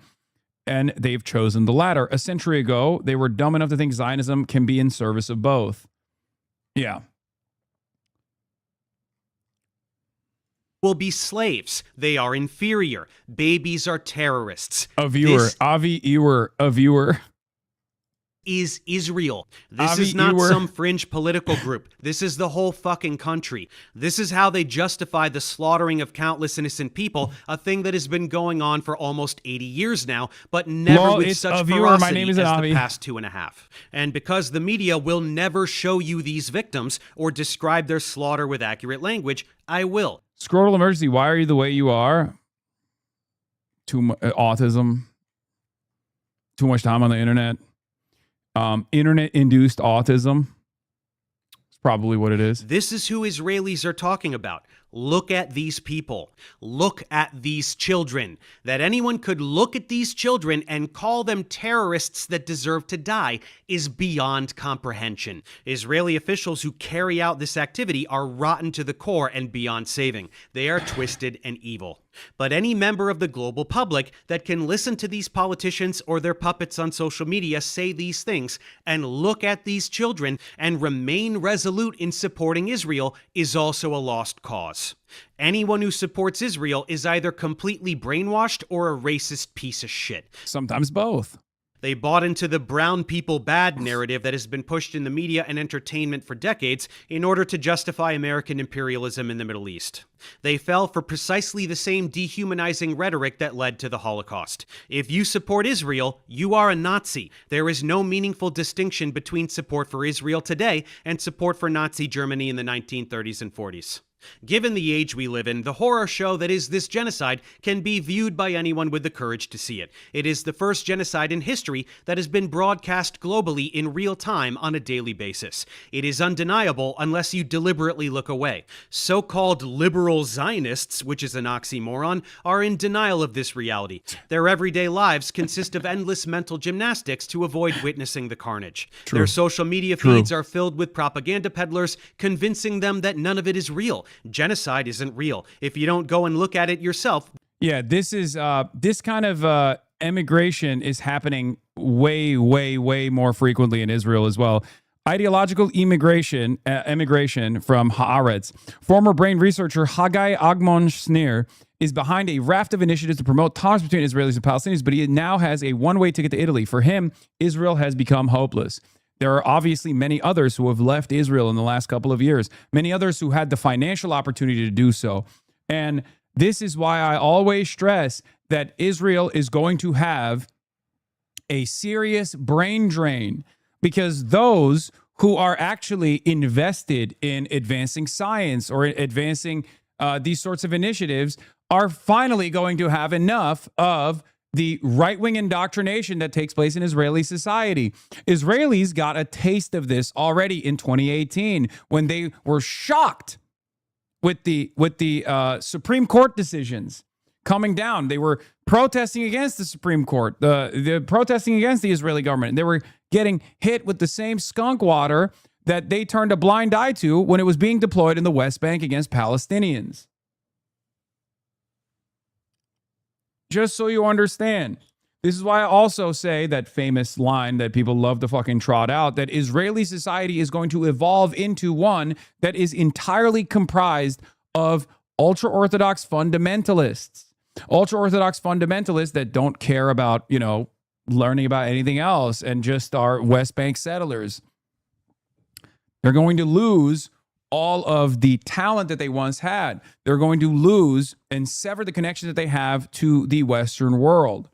and they've chosen the latter. A century ago, they were dumb enough to think Zionism can be in service of both. Yeah. Will be slaves. They are inferior. Babies are terrorists. A viewer, Avi Ewer, a viewer. Is Israel. This Avi is not Ewer. some fringe political group. This is the whole fucking country. This is how they justify the slaughtering of countless innocent people, a thing that has been going on for almost 80 years now, but never with such a viewer. ferocity My name is as Avi. the past 2.5. And because the media will never show you these victims or describe their slaughter with accurate language, I will. Scrotal emergency. Why are you the way you are? Autism. Too much time on the internet. Internet-induced autism. It's probably what it is. This is who Israelis are talking about. Look at these people. Look at these children. That anyone could look at these children and call them terrorists that deserve to die is beyond comprehension. Israeli officials who carry out this activity are rotten to the core and beyond saving. They are twisted and evil. But any member of the global public that can listen to these politicians or their puppets on social media say these things and look at these children and remain resolute in supporting Israel is also a lost cause. Anyone who supports Israel is either completely brainwashed or a racist piece of shit. Sometimes both. They bought into the brown people bad narrative that has been pushed in the media and entertainment for decades in order to justify American imperialism in the Middle East. They fell for precisely the same dehumanizing rhetoric that led to the Holocaust. If you support Israel, you are a Nazi. There is no meaningful distinction between support for Israel today and support for Nazi Germany in the 1930s and 40s. Given the age we live in, the horror show that is this genocide can be viewed by anyone with the courage to see it. It is the first genocide in history that has been broadcast globally in real time on a daily basis. It is undeniable unless you deliberately look away. So-called liberal Zionists, which is an oxymoron, are in denial of this reality. Their everyday lives consist of endless mental gymnastics to avoid witnessing the carnage. True. Their social media feeds are filled with propaganda peddlers convincing them that none of it is real. Genocide isn't real. If you don't go and look at it yourself. Yeah, this is this kind of immigration is happening way more frequently in Israel as well. Ideological immigration from Haaretz. Former brain researcher Haggai Agmon Shnir is behind a raft of initiatives to promote tolerance between Israelis and Palestinians, but he now has a one-way ticket to Italy. For him, Israel has become hopeless. There are obviously many others who have left Israel in the last couple of years, many others who had the financial opportunity to do so. And this is why I always stress that Israel is going to have a serious brain drain, because those who are actually invested in advancing science or advancing these sorts of initiatives are finally going to have enough of the right-wing indoctrination that takes place in Israeli society. Israelis got a taste of this already in 2018 when they were shocked with the Supreme Court decisions coming down. They were protesting against the Supreme Court, the protesting against the Israeli government. They were getting hit with the same skunk water that they turned a blind eye to when it was being deployed in the West Bank against Palestinians. Just so you understand. This is why I also say that famous line that people love to fucking trot out, that Israeli society is going to evolve into one that is entirely comprised of ultra-Orthodox fundamentalists. Ultra-Orthodox fundamentalists that don't care about, learning about anything else and just are West Bank settlers. They're going to lose all of the talent that they once had. They're going to lose and sever the connection that they have to the Western world.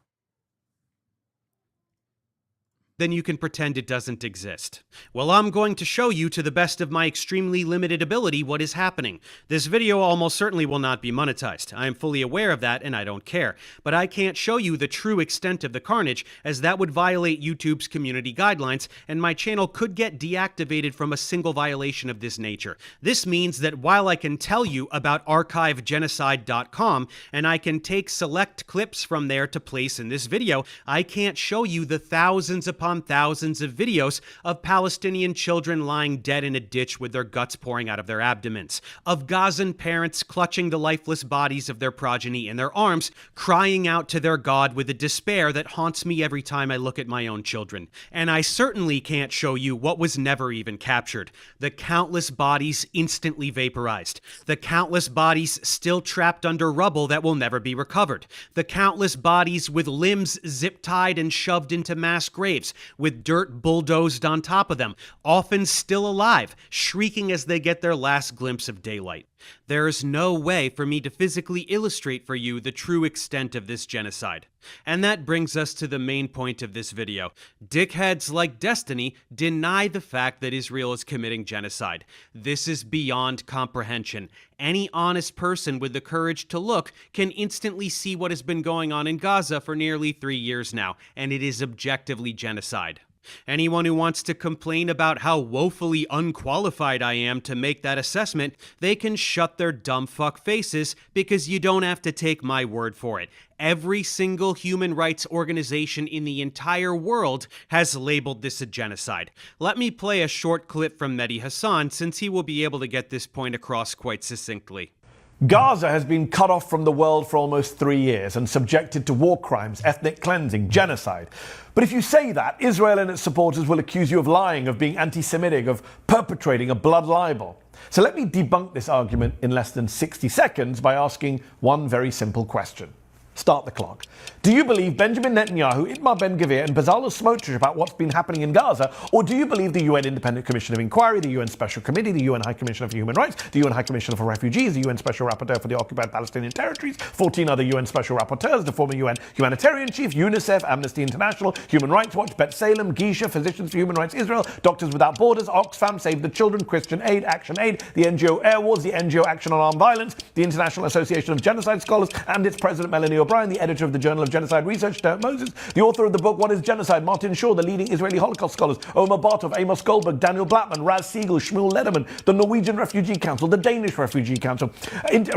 Then you can pretend it doesn't exist. Well, I'm going to show you to the best of my extremely limited ability what is happening. This video almost certainly will not be monetized. I am fully aware of that and I don't care. But I can't show you the true extent of the carnage, as that would violate YouTube's community guidelines and my channel could get deactivated from a single violation of this nature. This means that while I can tell you about archivegenocide.com and I can take select clips from there to place in this video, I can't show you the thousands upon upon thousands of videos of Palestinian children lying dead in a ditch with their guts pouring out of their abdomens, of Gazan parents clutching the lifeless bodies of their progeny in their arms, crying out to their God with a despair that haunts me every time I look at my own children. And I certainly can't show you what was never even captured: the countless bodies instantly vaporized, the countless bodies still trapped under rubble that will never be recovered, the countless bodies with limbs zip-tied and shoved into mass graves, with dirt bulldozed on top of them, often still alive, shrieking as they get their last glimpse of daylight. There is no way for me to physically illustrate for you the true extent of this genocide. And that brings us to the main point of this video. Dickheads like Destiny deny the fact that Israel is committing genocide. This is beyond comprehension. Any honest person with the courage to look can instantly see what has been going on in Gaza for nearly 3 years now, and it is objectively genocide. Anyone who wants to complain about how woefully unqualified I am to make that assessment, they can shut their dumb fuck faces, because you don't have to take my word for it. Every single human rights organization in the entire world has labeled this a genocide. Let me play a short clip from Mehdi Hassan, since he will be able to get this point across quite succinctly. Gaza has been cut off from the world for almost 3 years and subjected to war crimes, ethnic cleansing, genocide. But if you say that, Israel and its supporters will accuse you of lying, of being anti-Semitic, of perpetrating a blood libel. So let me debunk this argument in less than 60 seconds by asking one very simple question. Start the clock. Do you believe Benjamin Netanyahu, Itamar Ben-Gvir and Bezalel Smotrich about what's been happening in Gaza? Or do you believe the UN Independent Commission of Inquiry, the UN Special Committee, the UN High Commissioner for Human Rights, the UN High Commissioner for Refugees, the UN Special Rapporteur for the Occupied Palestinian Territories, 14 other UN Special Rapporteurs, the former UN Humanitarian Chief, UNICEF, Amnesty International, Human Rights Watch, Bet Salem, Gisha, Physicians for Human Rights Israel, Doctors Without Borders, Oxfam, Save the Children, Christian Aid, Action Aid, the NGO Air Wars, the NGO Action on Armed Violence, the International Association of Genocide Scholars, and its President Melanie O'Brien, the editor of the Journal of Genocide Research, Dirk Moses, the author of the book What is Genocide, Martin Shaw, the leading Israeli Holocaust scholars, Omar Bartov, Amos Goldberg, Daniel Blattman, Raz Siegel, Shmuel Lederman, the Norwegian Refugee Council, the Danish Refugee Council,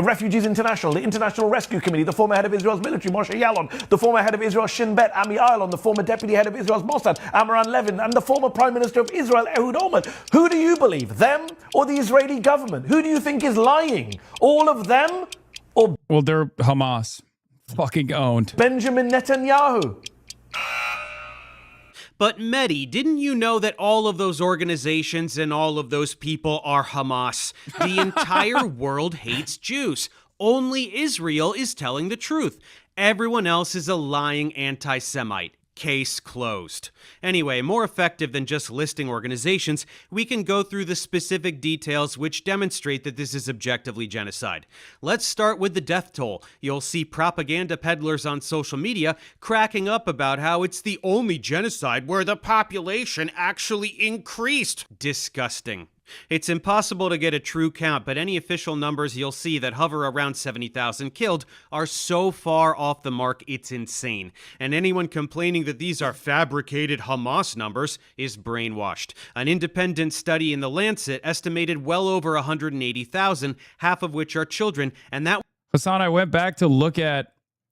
Refugees International, the International Rescue Committee, the former head of Israel's military, Moshe Yalon, the former head of Israel's Shin Bet, Ami Ayalon, the former deputy head of Israel's Mossad, Amran Levin, and the former Prime Minister of Israel, Ehud Olmert. Who do you believe, them or the Israeli government? Who do you think is lying? All of them? Or well, they're Hamas. Fucking owned. Benjamin Netanyahu. But Mehdi, didn't you know that all of those organizations and all of those people are Hamas? The entire world hates Jews. Only Israel is telling the truth. Everyone else is a lying anti-Semite. Case closed. Anyway, more effective than just listing organizations, we can go through the specific details which demonstrate that this is objectively genocide. Let's start with the death toll. You'll see propaganda peddlers on social media cracking up about how it's the only genocide where the population actually increased. Disgusting. It's impossible to get a true count, but any official numbers you'll see that hover around 70,000 killed are so far off the mark it's insane. And anyone complaining that these are fabricated Hamas numbers is brainwashed. An independent study in The Lancet estimated well over 180,000, half of which are children, and that... Hassan, I went back to look at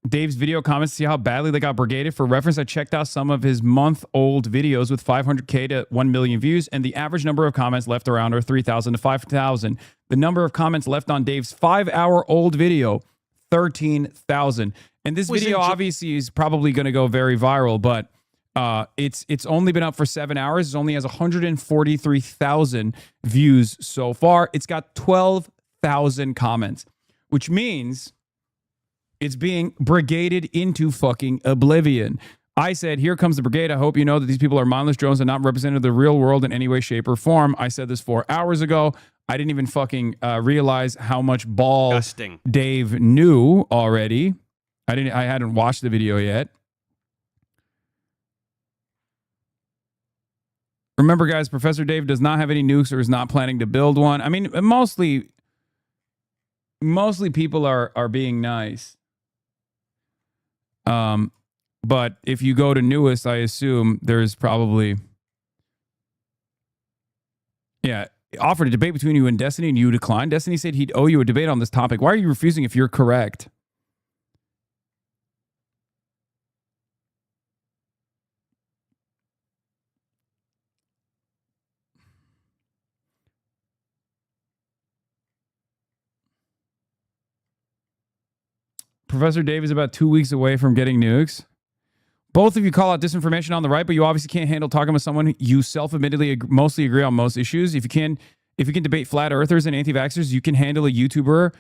Dave's video comments to see how badly they got brigaded. For reference, I checked out some of his month-old videos with 500K to 1 million views, and the average number of comments left around are 3,000 to 5,000. The number of comments left on Dave's 5-hour-old video, 13,000. And this video obviously is probably going to go very viral, but it's only been up for 7 hours. It only has 143,000 views so far. It's got 12,000 comments, which means it's being brigaded into fucking oblivion. I said, here comes the brigade. I hope you know that these people are mindless drones and not representative of the real world in any way, shape, or form. I said this 4 hours ago. I didn't even fucking realize how much ball Disgusting. Dave knew already. I hadn't watched the video yet. Remember, guys, Professor Dave does not have any nukes or is not planning to build one. I mean, mostly people are being nice. But if you go to newest, I assume there's probably, offered a debate between you and Destiny, and you declined. Destiny said he'd owe you a debate on this topic. Why are you refusing if you're correct? Professor Dave is about 2 weeks away from getting nukes. Both of you call out disinformation on the right, but you obviously can't handle talking with someone you self-admittedly mostly agree on most issues. If you can debate flat earthers and anti-vaxxers, you can handle a YouTuber,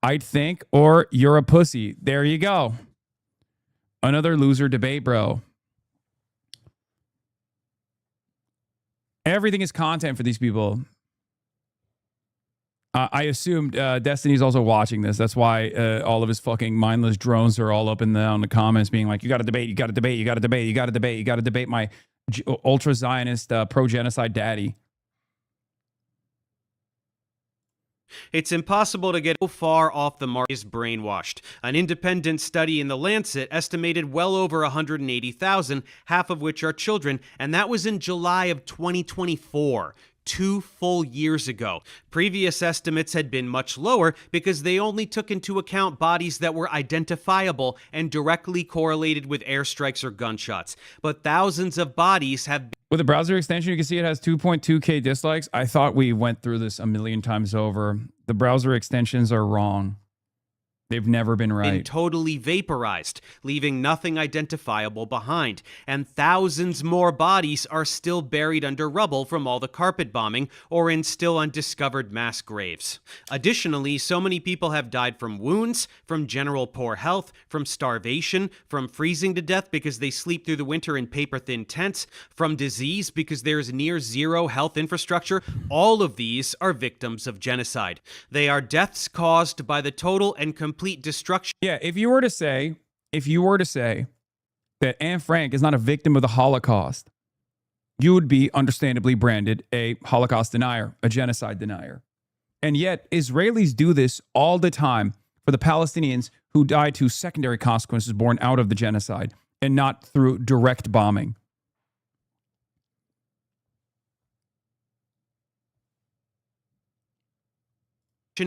I'd think, or you're a pussy. There you go. Another loser debate, bro. Everything is content for these people. I assumed Destiny's also watching this. That's why all of his fucking mindless drones are all up and down in the comments being like, you got to debate, you got to debate, you got to debate, you got to debate, you got to debate my ultra-Zionist pro-genocide daddy. It's impossible to get so far off the mark is brainwashed. An independent study in The Lancet estimated well over 180,000, half of which are children, and that was in July of 2024. 2 full years ago. Previous estimates had been much lower because they only took into account bodies that were identifiable and directly correlated with airstrikes or gunshots. But thousands of bodies have... With the browser extension, you can see it has 2.2K dislikes. I thought we went through this a million times over. The browser extensions are wrong. They've never been right. Been totally vaporized, leaving nothing identifiable behind. And thousands more bodies are still buried under rubble from all the carpet bombing or in still undiscovered mass graves. Additionally, so many people have died from wounds, from general poor health, from starvation, from freezing to death because they sleep through the winter in paper-thin tents, from disease because there's near zero health infrastructure. All of these are victims of genocide. They are deaths caused by the total and complete destruction. Yeah, if you were to say that Anne Frank is not a victim of the Holocaust, you would be understandably branded a Holocaust denier, a genocide denier. And yet, Israelis do this all the time for the Palestinians who died to secondary consequences born out of the genocide and not through direct bombing.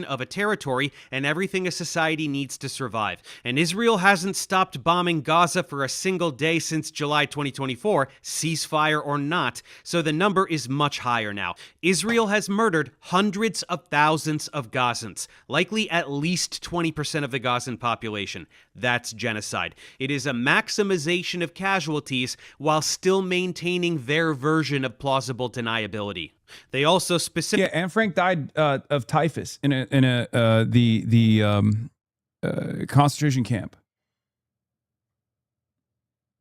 Of a territory and everything a society needs to survive. And Israel hasn't stopped bombing Gaza for a single day since July 2024, ceasefire or not, so the number is much higher now. Israel has murdered hundreds of thousands of Gazans, likely at least 20% of the Gazan population. That's genocide. It is a maximization of casualties while still maintaining their version of plausible deniability. They also specifically... Yeah, Anne Frank died of typhus in the concentration camp.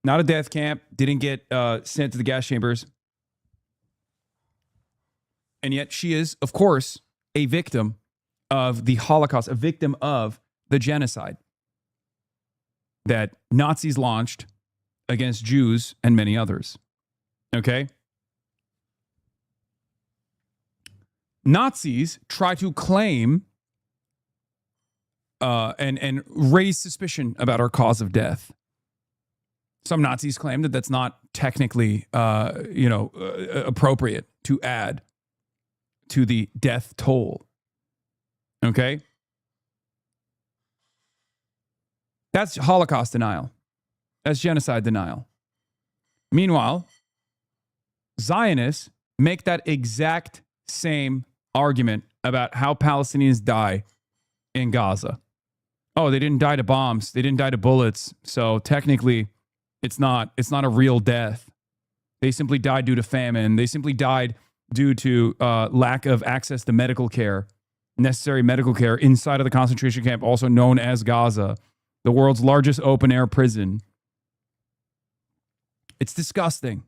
Not a death camp. Didn't get sent to the gas chambers. And yet she is, of course, a victim of the Holocaust, a victim of the genocide that Nazis launched against Jews and many others. Okay? Nazis try to claim and raise suspicion about our cause of death. Some Nazis claim that that's not technically, appropriate to add to the death toll. Okay? That's Holocaust denial. That's genocide denial. Meanwhile, Zionists make that exact same argument about how Palestinians die in Gaza. Oh, they didn't die to bombs. They didn't die to bullets. So technically, it's not a real death. They simply died due to famine. They simply died due to lack of access to medical care, necessary medical care inside of the concentration camp, also known as Gaza, the world's largest open-air prison. It's disgusting.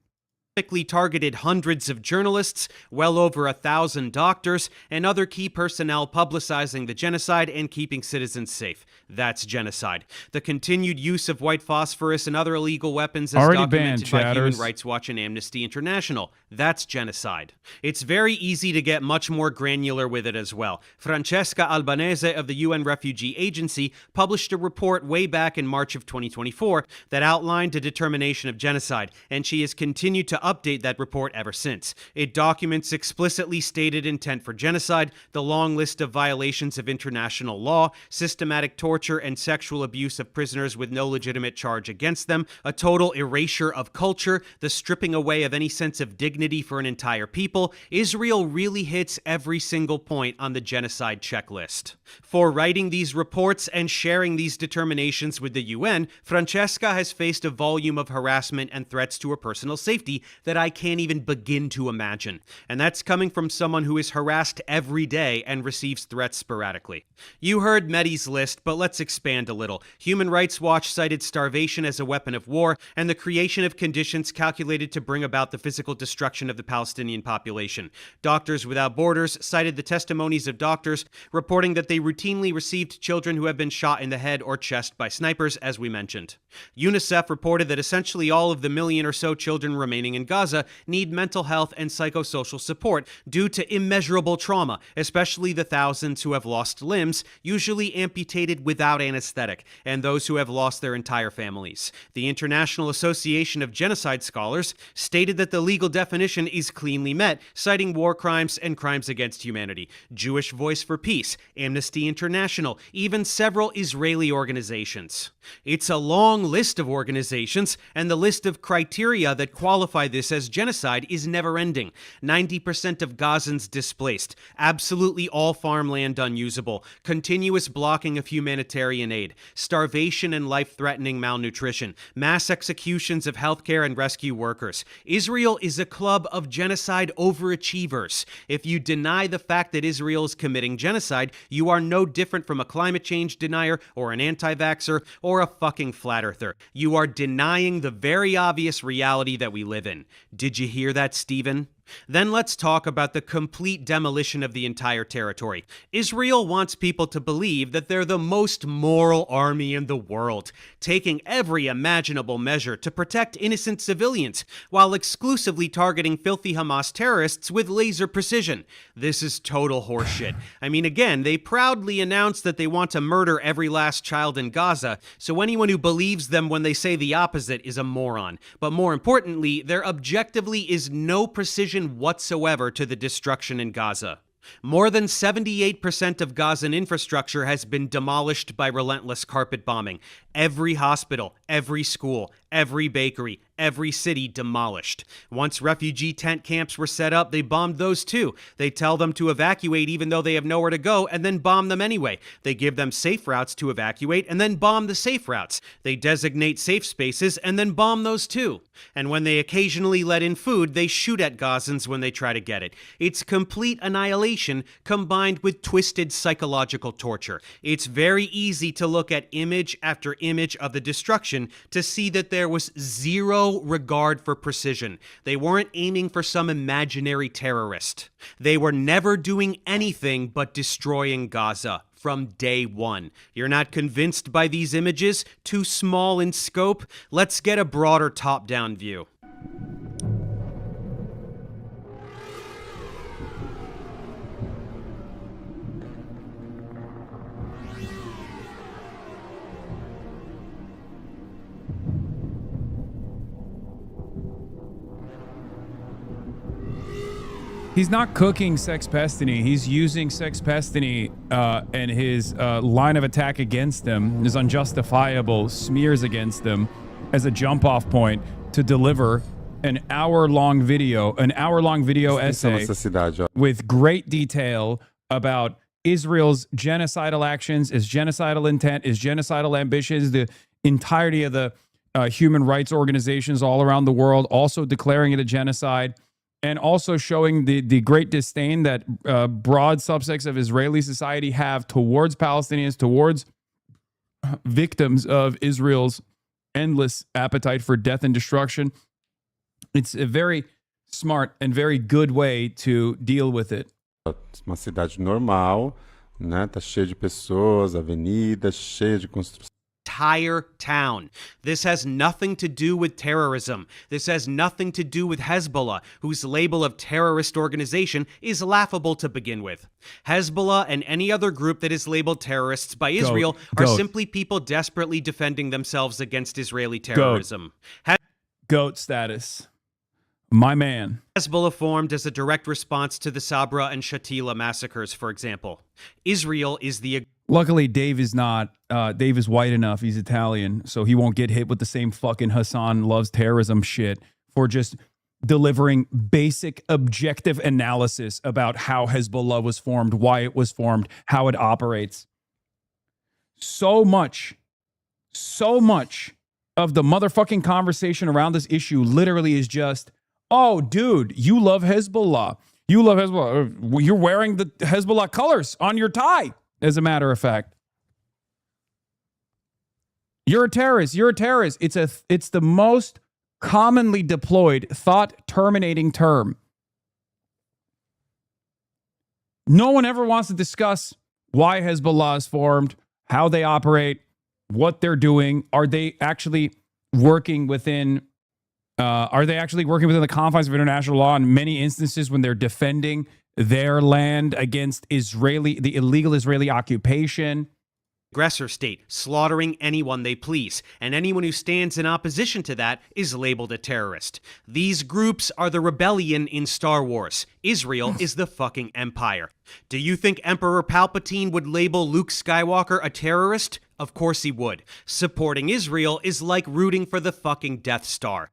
Targeted hundreds of journalists, well over 1,000 doctors, and other key personnel publicizing the genocide and keeping citizens safe. That's genocide. The continued use of white phosphorus and other illegal weapons as documented by Human Rights Watch and Amnesty International. That's genocide. It's very easy to get much more granular with it as well. Francesca Albanese of the UN Refugee Agency published a report way back in March of 2024 that outlined a determination of genocide, and she has continued to update that report ever since. It documents explicitly stated intent for genocide, the long list of violations of international law, systematic torture and sexual abuse of prisoners with no legitimate charge against them, a total erasure of culture, the stripping away of any sense of dignity for an entire people. Israel really hits every single point on the genocide checklist. For writing these reports and sharing these determinations with the UN, Francesca has faced a volume of harassment and threats to her personal safety that I can't even begin to imagine. And that's coming from someone who is harassed every day and receives threats sporadically. You heard Mehdi's list, but let's expand a little. Human Rights Watch cited starvation as a weapon of war and the creation of conditions calculated to bring about the physical destruction of the Palestinian population. Doctors Without Borders cited the testimonies of doctors reporting that they routinely received children who have been shot in the head or chest by snipers, as we mentioned. UNICEF reported that essentially all of the million or so children remaining in Gaza need mental health and psychosocial support due to immeasurable trauma, especially the thousands who have lost limbs, usually amputated without anesthetic, and those who have lost their entire families. The International Association of Genocide Scholars stated that the legal definition is cleanly met, citing war crimes and crimes against humanity. Jewish Voice for Peace, Amnesty International, even several Israeli organizations. It's a long list of organizations, and the list of criteria that qualify this as genocide is never-ending. 90% of Gazans displaced, absolutely all farmland unusable, continuous blocking of humanitarian aid, starvation and life-threatening malnutrition, mass executions of healthcare and rescue workers. Israel is a club of genocide overachievers. If you deny the fact that Israel is committing genocide, you are no different from a climate change denier or an anti-vaxxer or a fucking flat earther. You are denying the very obvious reality that we live in. Did you hear that, Stephen? Then let's talk about the complete demolition of the entire territory. Israel wants people to believe that they're the most moral army in the world, taking every imaginable measure to protect innocent civilians, while exclusively targeting filthy Hamas terrorists with laser precision. This is total horseshit. I mean, again, they proudly announced that they want to murder every last child in Gaza, so anyone who believes them when they say the opposite is a moron. But more importantly, there objectively is no precision whatsoever to the destruction in Gaza. More than 78% of Gazan infrastructure has been demolished by relentless carpet bombing. Every hospital, every school, every bakery, every city demolished. Once refugee tent camps were set up, they bombed those too. They tell them to evacuate even though they have nowhere to go and then bomb them anyway. They give them safe routes to evacuate and then bomb the safe routes. They designate safe spaces and then bomb those too. And when they occasionally let in food, they shoot at Gazans when they try to get it. It's complete annihilation combined with twisted psychological torture. It's very easy to look at image after image of the destruction to see that there was zero regard for precision. They weren't aiming for some imaginary terrorist. They were never doing anything but destroying Gaza from day one. You're not convinced by these images? Too small in scope? Let's get a broader top-down view. He's not cooking Sexpestany. He's using Sexpestany and his line of attack against them, his unjustifiable smears against them, as a jump-off point to deliver an hour-long video essay with great detail about Israel's genocidal actions, its genocidal intent, its genocidal ambitions, the entirety of the human rights organizations all around the world also declaring it a genocide, and also showing the great disdain that broad subsects of Israeli society have towards Palestinians, towards victims of Israel's endless appetite for death and destruction. It's a very smart and very good way to deal with it. Uma cidade normal, né? Tá cheia de pessoas, avenidas, cheia de construção. Entire town. This has nothing to do with terrorism. This has nothing to do with Hezbollah, whose label of terrorist organization is laughable to begin with. Hezbollah and any other group that is labeled terrorists by Israel are simply people desperately defending themselves against Israeli terrorism. Goat status. My man. Hezbollah formed as a direct response to the Sabra and Shatila massacres, for example. Israel is the... Luckily, Dave is not. Dave is white enough. He's Italian, so he won't get hit with the same fucking Hassan loves terrorism shit for just delivering basic objective analysis about how Hezbollah was formed, why it was formed, how it operates. So much of the motherfucking conversation around this issue literally is just, oh, dude, you love Hezbollah. You love Hezbollah. You're wearing the Hezbollah colors on your tie, as a matter of fact. You're a terrorist. You're a terrorist. It's the most commonly deployed thought-terminating term. No one ever wants to discuss why Hezbollah is formed, how they operate, what they're doing. Are they actually working within the confines of international law in many instances when they're defending their land against the illegal Israeli occupation? Aggressor state, slaughtering anyone they please, and anyone who stands in opposition to that is labeled a terrorist. These groups are the rebellion in Star Wars. Israel is the fucking empire. Do you think Emperor Palpatine would label Luke Skywalker a terrorist? Of course he would. Supporting Israel is like rooting for the fucking Death Star.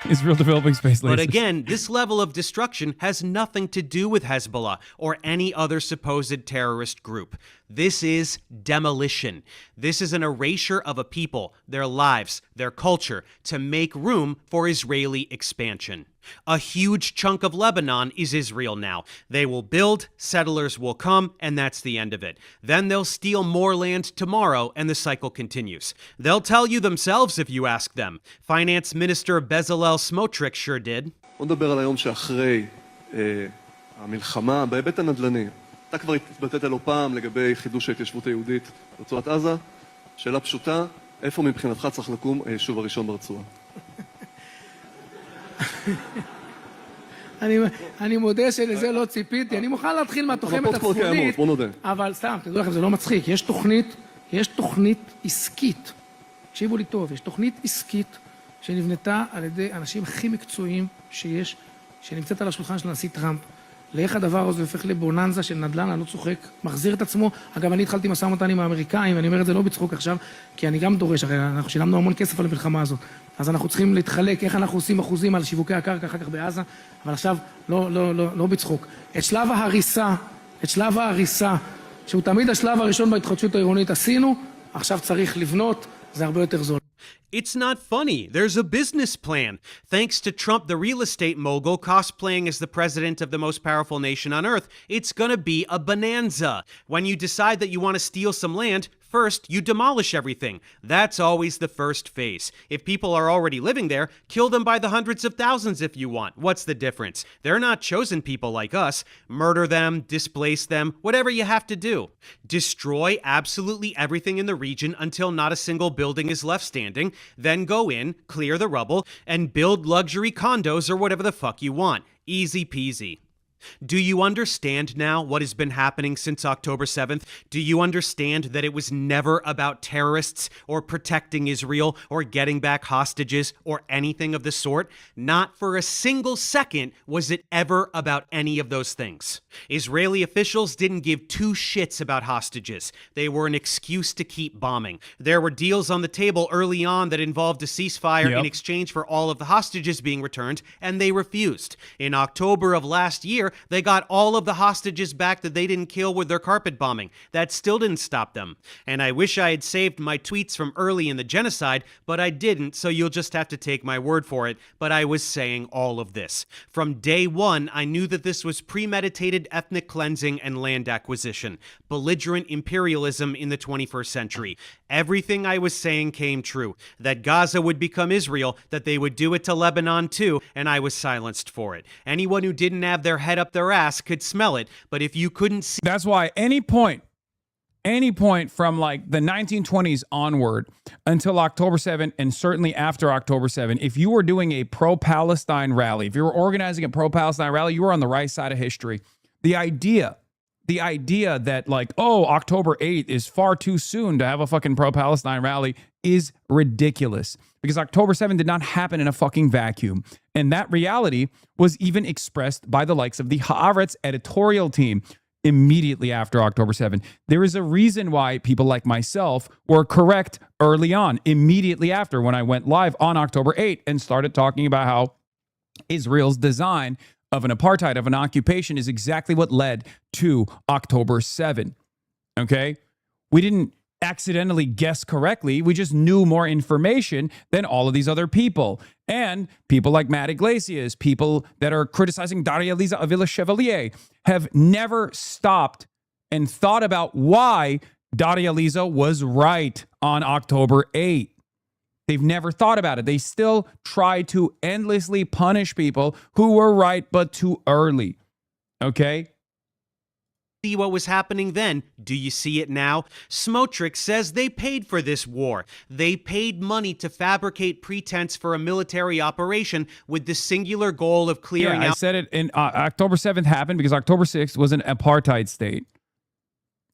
Israel developing space lasers. But again, this level of destruction has nothing to do with Hezbollah or any other supposed terrorist group. This is demolition. This is an erasure of a people, their lives, their culture, to make room for Israeli expansion. A huge chunk of Lebanon is Israel now. They will build, settlers will come, and that's the end of it. Then they'll steal more land tomorrow, and the cycle continues. They'll tell you themselves if you ask them. Finance Minister Bezalel Smotrich sure did. בוא נדבר על היום שאחרי המלחמה בהיבט הנדל"ני. אתה כבר התבטאת לא פעם לגבי חידוש ההתיישבות היהודית ברצועת עזה. שאלה פשוטה, איפה מבחינתך צריך לקום היישוב הראשון ברצועה? אני מודה שלזה לא ציפיתי, אני מוכן להתחיל מהתוחמת הצפונית, אבל סתם, תדעו לכם, זה לא מצחיק, יש תוכנית עסקית, תקשיבו לי טוב, יש תוכנית עסקית שנבנתה על ידי אנשים הכי מקצועיים שיש, שנמצאת על השולחן של הנשיא טראמפ, לאיך הדבר הזה הופך לבוננזה של נדל"ן, אני לא צוחק, מחזיר את עצמו. אגב, אני התחלתי משא ומתן עם האמריקאים, ואני אומר את זה לא בצחוק עכשיו, כי אני גם דורש, הרי אנחנו שילמנו המון כסף על המלחמה הזאת, אז אנחנו צריכים להתחלק איך אנחנו עושים אחוזים על שיווקי הקרקע אחר כך בעזה, אבל עכשיו לא בצחוק. את שלב ההריסה, שהוא תמיד השלב הראשון בהתחדשות העירונית עשינו, עכשיו צריך לבנות, זה הרבה יותר זול. It's not funny. There's a business plan. Thanks to Trump, the real estate mogul, cosplaying as the president of the most powerful nation on earth, it's gonna be a bonanza. When you decide that you want to steal some land, first, you demolish everything. That's always the first phase. If people are already living there, kill them by the hundreds of thousands if you want. What's the difference? They're not chosen people like us. Murder them, displace them, whatever you have to do. Destroy absolutely everything in the region until not a single building is left standing. Then go in, clear the rubble, and build luxury condos or whatever the fuck you want. Easy peasy. Do you understand now what has been happening since October 7th? Do you understand that it was never about terrorists or protecting Israel or getting back hostages or anything of the sort? Not for a single second was it ever about any of those things. Israeli officials didn't give two shits about hostages. They were an excuse to keep bombing. There were deals on the table early on that involved a ceasefire in exchange for all of the hostages being returned, and they refused. In October of last year, they got all of the hostages back that they didn't kill with their carpet bombing. That still didn't stop them. And I wish I had saved my tweets from early in the genocide, but I didn't, so you'll just have to take my word for it. But I was saying all of this. From day one, I knew that this was premeditated ethnic cleansing and land acquisition, belligerent imperialism in the 21st century. Everything I was saying came true. That Gaza would become Israel, that they would do it to Lebanon too, and I was silenced for it. Anyone who didn't have their head up their ass could smell it, but if you couldn't see... That's why any point from like the 1920s onward until October 7 and certainly after October 7, if you were doing a pro-Palestine rally, if you were organizing a pro-Palestine rally, you were on the right side of history. The idea that like, oh, October 8th is far too soon to have a fucking pro-Palestine rally is ridiculous because October 7th did not happen in a fucking vacuum. And that reality was even expressed by the likes of the Haaretz editorial team immediately after October 7th. There is a reason why people like myself were correct early on, immediately after when I went live on October 8th and started talking about how Israel's design of an apartheid, of an occupation, is exactly what led to October 7th. Okay? We didn't accidentally guess correctly. We just knew more information than all of these other people. And people like Matt Iglesias, people that are criticizing Daria Liza Avila Chevalier, have never stopped and thought about why Daria Liza was right on October 8th. They've never thought about it. They still try to endlessly punish people who were right, but too early. Okay? See what was happening then? Do you see it now? Smotrich says they paid for this war. They paid money to fabricate pretense for a military operation with the singular goal of clearing out. I said it in October 7th happened because October 6th was an apartheid state.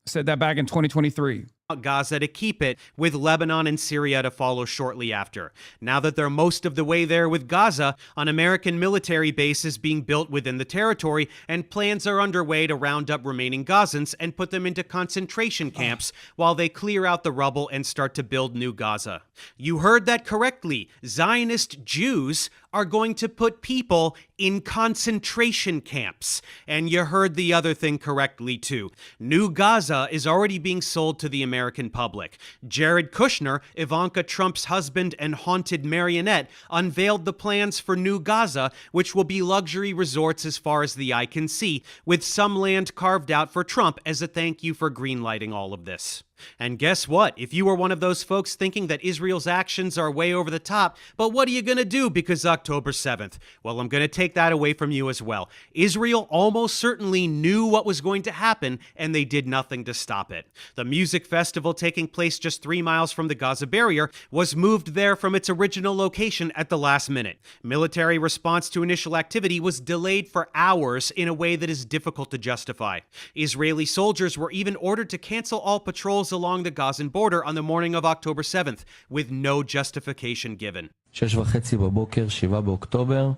I said that back in 2023. Gaza to keep it, with Lebanon and Syria to follow shortly after. Now that they're most of the way there with Gaza, an American military base is being built within the territory, and plans are underway to round up remaining Gazans and put them into concentration camps while they clear out the rubble and start to build new Gaza. You heard that correctly. Zionist Jews are going to put people in concentration camps. And you heard the other thing correctly too. New Gaza is already being sold to the American public. Jared Kushner, Ivanka Trump's husband and haunted marionette, unveiled the plans for New Gaza, which will be luxury resorts as far as the eye can see, with some land carved out for Trump as a thank you for greenlighting all of this. And guess what? If you were one of those folks thinking that Israel's actions are way over the top, but what are you going to do because October 7th? Well, I'm going to take that away from you as well. Israel almost certainly knew what was going to happen, and they did nothing to stop it. The music festival taking place just 3 miles from the Gaza barrier was moved there from its original location at the last minute. Military response to initial activity was delayed for hours in a way that is difficult to justify. Israeli soldiers were even ordered to cancel all patrols along the Gazan border on the morning of October 7th, with no justification given. 6:30 בבוקר, 7 באוקטובר,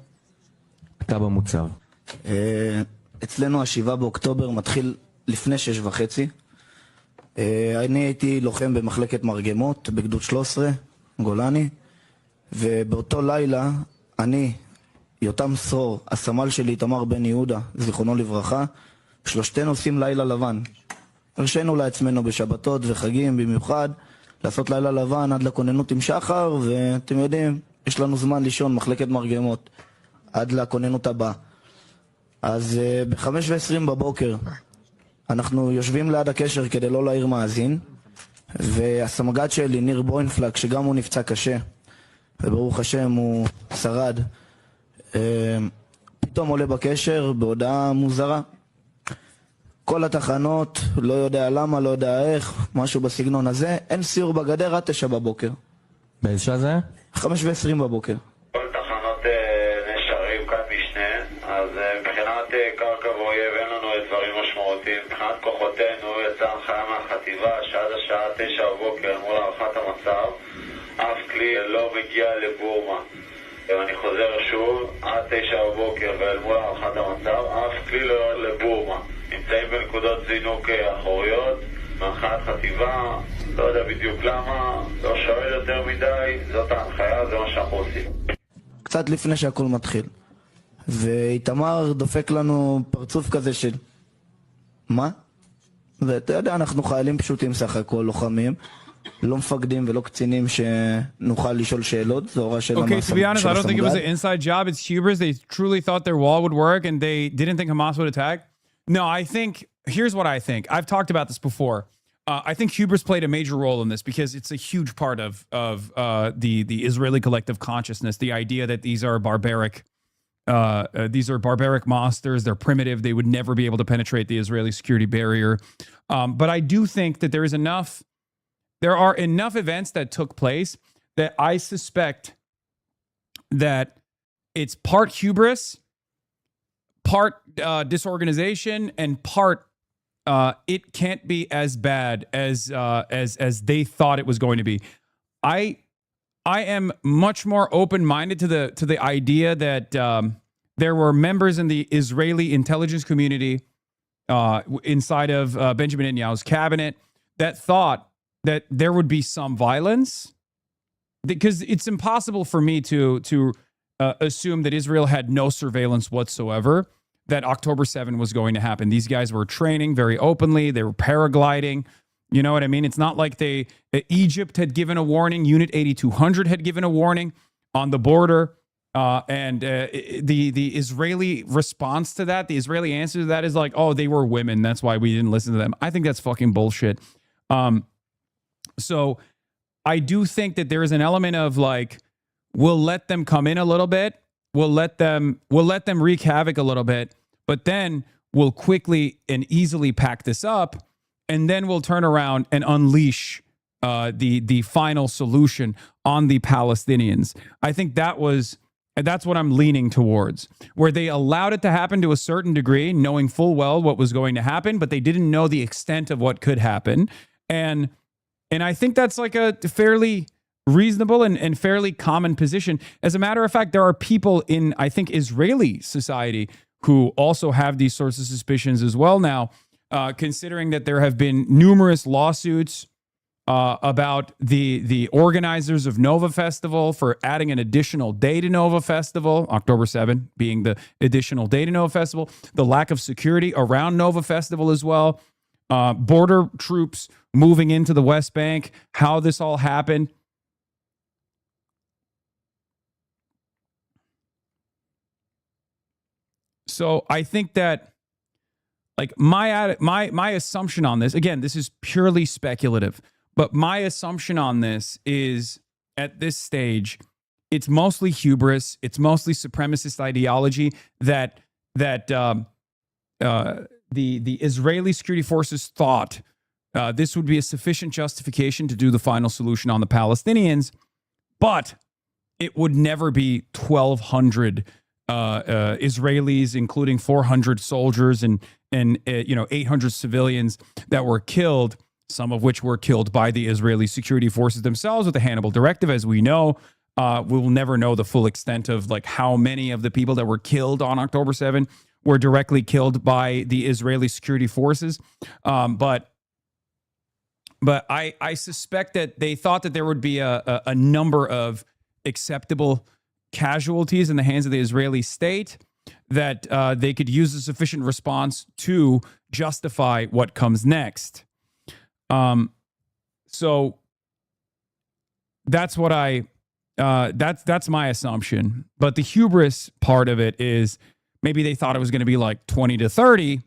כתב המוצב. אצלנו ה-7 באוקטובר מתחיל לפני 6:30. אני הייתי לוחם במחלקת מרגמות בגדוד 13, גולני, ובאותו לילה אני, יותם סרור, הסמל שלי תמר בן יהודה, זיכרונו לברכה, שלושתנו עושים לילה לבן. הרשינו לעצמנו בשבתות וחגים במיוחד לעשות לילה לבן עד לכוננות עם שחר, ואתם יודעים, יש לנו זמן לישון מחלקת מרגמות עד לכוננות הבאה. אז ב-5:20 בבוקר אנחנו יושבים ליד הקשר כדי לא להעיר מאזין, והסמג"ד שלי, ניר בוינפלק, שגם הוא נפצע קשה, וברוך השם הוא שרד, פתאום עולה בקשר בהודעה מוזרה. כל התחנות, לא יודע למה, לא יודע איך, משהו בסגנון הזה, אין סיור בגדר עד 9 בבוקר. באיזה שעה זה? 5:20 בבוקר. כל תחנות נשארים כאן משנה, אז מבחינת קרקע ואויב אין לנו דברים משמעותיים. מבחינת כוחותינו יצאה הנחיה מהחטיבה שעד השעה 9 בבוקר מול הערכת המצב, אף כלי לא מגיע לבורמה. אני חוזר שוב, עד 9 בבוקר ואל מול הערכת המצב, אף כלי לא יורד לבורמה. נמצאים בנקודות זינוק אחוריות, מהנחיית חטיבה, לא יודע בדיוק למה, לא שואל יותר מדי, זאת ההנחיה, זה מה שאנחנו עושים. קצת לפני שהכל מתחיל. ואיתמר דופק לנו פרצוף כזה של מה? ואתה יודע, אנחנו חיילים פשוטים סך הכל, לוחמים. לא מפקדים ולא קצינים שנוכל לשאול שאלות. זו הוראה של Okay, to be honest, I don't think it was an inside job. It's hubris. They truly thought their wall would work and they didn't think Hamas would attack. No, I think, here's what I think. I've talked about this before. I think hubris played a major role in this because it's a huge part of the Israeli collective consciousness. The idea that these are barbaric monsters. They're primitive. They would never be able to penetrate the Israeli security barrier. But I do think that there are enough events that took place that I suspect that it's part hubris, part disorganization, and part it can't be as bad as they thought it was going to be. I am much more open-minded to the idea that there were members in the Israeli intelligence community inside of Benjamin Netanyahu's cabinet that thought that there would be some violence, because it's impossible for me to assume that Israel had no surveillance whatsoever, that October 7 was going to happen. These guys were training very openly. They were paragliding. You know what I mean? It's not like Egypt had given a warning. Unit 8200 had given a warning on the border. And the Israeli response to that, the Israeli answer to that is like, oh, they were women. That's why we didn't listen to them. I think that's fucking bullshit. So I do think that there is an element of like, we'll let them come in a little bit. We'll let them wreak havoc a little bit, but then we'll quickly and easily pack this up, and then we'll turn around and unleash the final solution on the Palestinians. I think that's what I'm leaning towards, where they allowed it to happen to a certain degree, knowing full well what was going to happen, but they didn't know the extent of what could happen. And I think that's like a fairly reasonable and fairly common position. As a matter of fact, there are people in, I think, Israeli society who also have these sorts of suspicions as well now, considering that there have been numerous lawsuits about the organizers of Nova Festival for adding an additional day to Nova Festival, October 7 being the additional day to Nova Festival, the lack of security around Nova Festival as well, border troops moving into the West Bank, how this all happened. So I think that, like, my assumption on this, again, this is purely speculative, but my assumption on this is, at this stage, it's mostly hubris, it's mostly supremacist ideology that the Israeli security forces thought this would be a sufficient justification to do the final solution on the Palestinians, but it would never be 1,200 Israelis, including 400 soldiers and 800 civilians that were killed, some of which were killed by the Israeli security forces themselves with the Hannibal Directive, as we know. We will never know the full extent of like how many of the people that were killed on October 7 were directly killed by the Israeli security forces. But I suspect that they thought that there would be a number of acceptable casualties in the hands of the Israeli state, that they could use a sufficient response to justify what comes next. So that's what that's my assumption. But the hubris part of it is maybe they thought it was going to be like 20 to 30,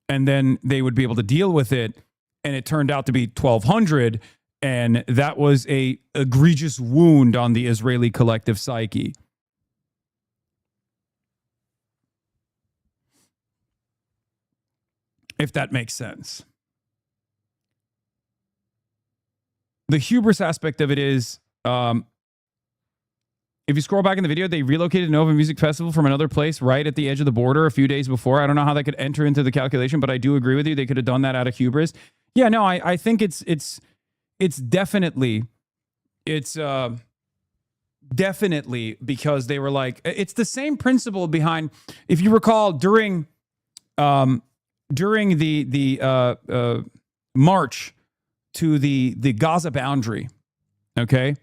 and then they would be able to deal with it, and it turned out to be 1,200. And that was a egregious wound on the Israeli collective psyche. If that makes sense. The hubris aspect of it is, if you scroll back in the video, they relocated Nova Music Festival from another place right at the edge of the border a few days before. I don't know how that could enter into the calculation, but I do agree with you. They could have done that out of hubris. Yeah, no, I think it's definitely because they were like, it's the same principle behind, if you recall, during the march to the Gaza boundary, okay,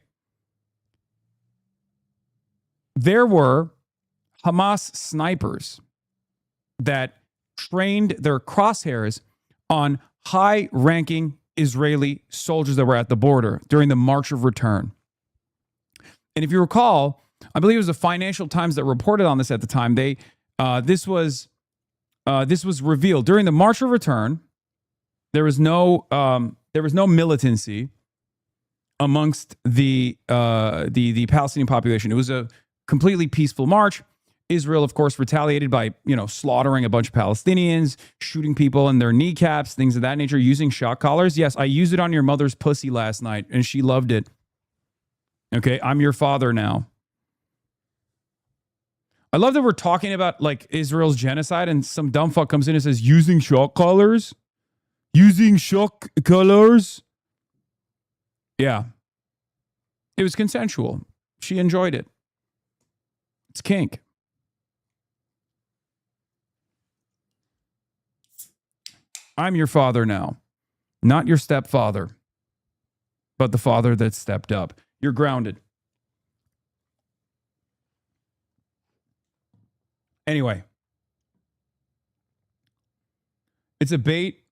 there were Hamas snipers that trained their crosshairs on high-ranking Israeli soldiers that were at the border during the March of Return. And if you recall, I believe it was the Financial Times that reported on this at the time. This was revealed during the March of Return. There was no militancy amongst the Palestinian population. It was a completely peaceful march. Israel, of course, retaliated by, slaughtering a bunch of Palestinians, shooting people in their kneecaps, things of that nature, using shock collars. Yes, I used it on your mother's pussy last night, and she loved it. Okay, I'm your father now. I love that we're talking about, like, Israel's genocide, and some dumb fuck comes in and says, using shock collars? Using shock collars? Yeah. It was consensual. She enjoyed it. It's kink. I'm your father now, not your stepfather, but the father that stepped up. You're grounded. Anyway, it's a bait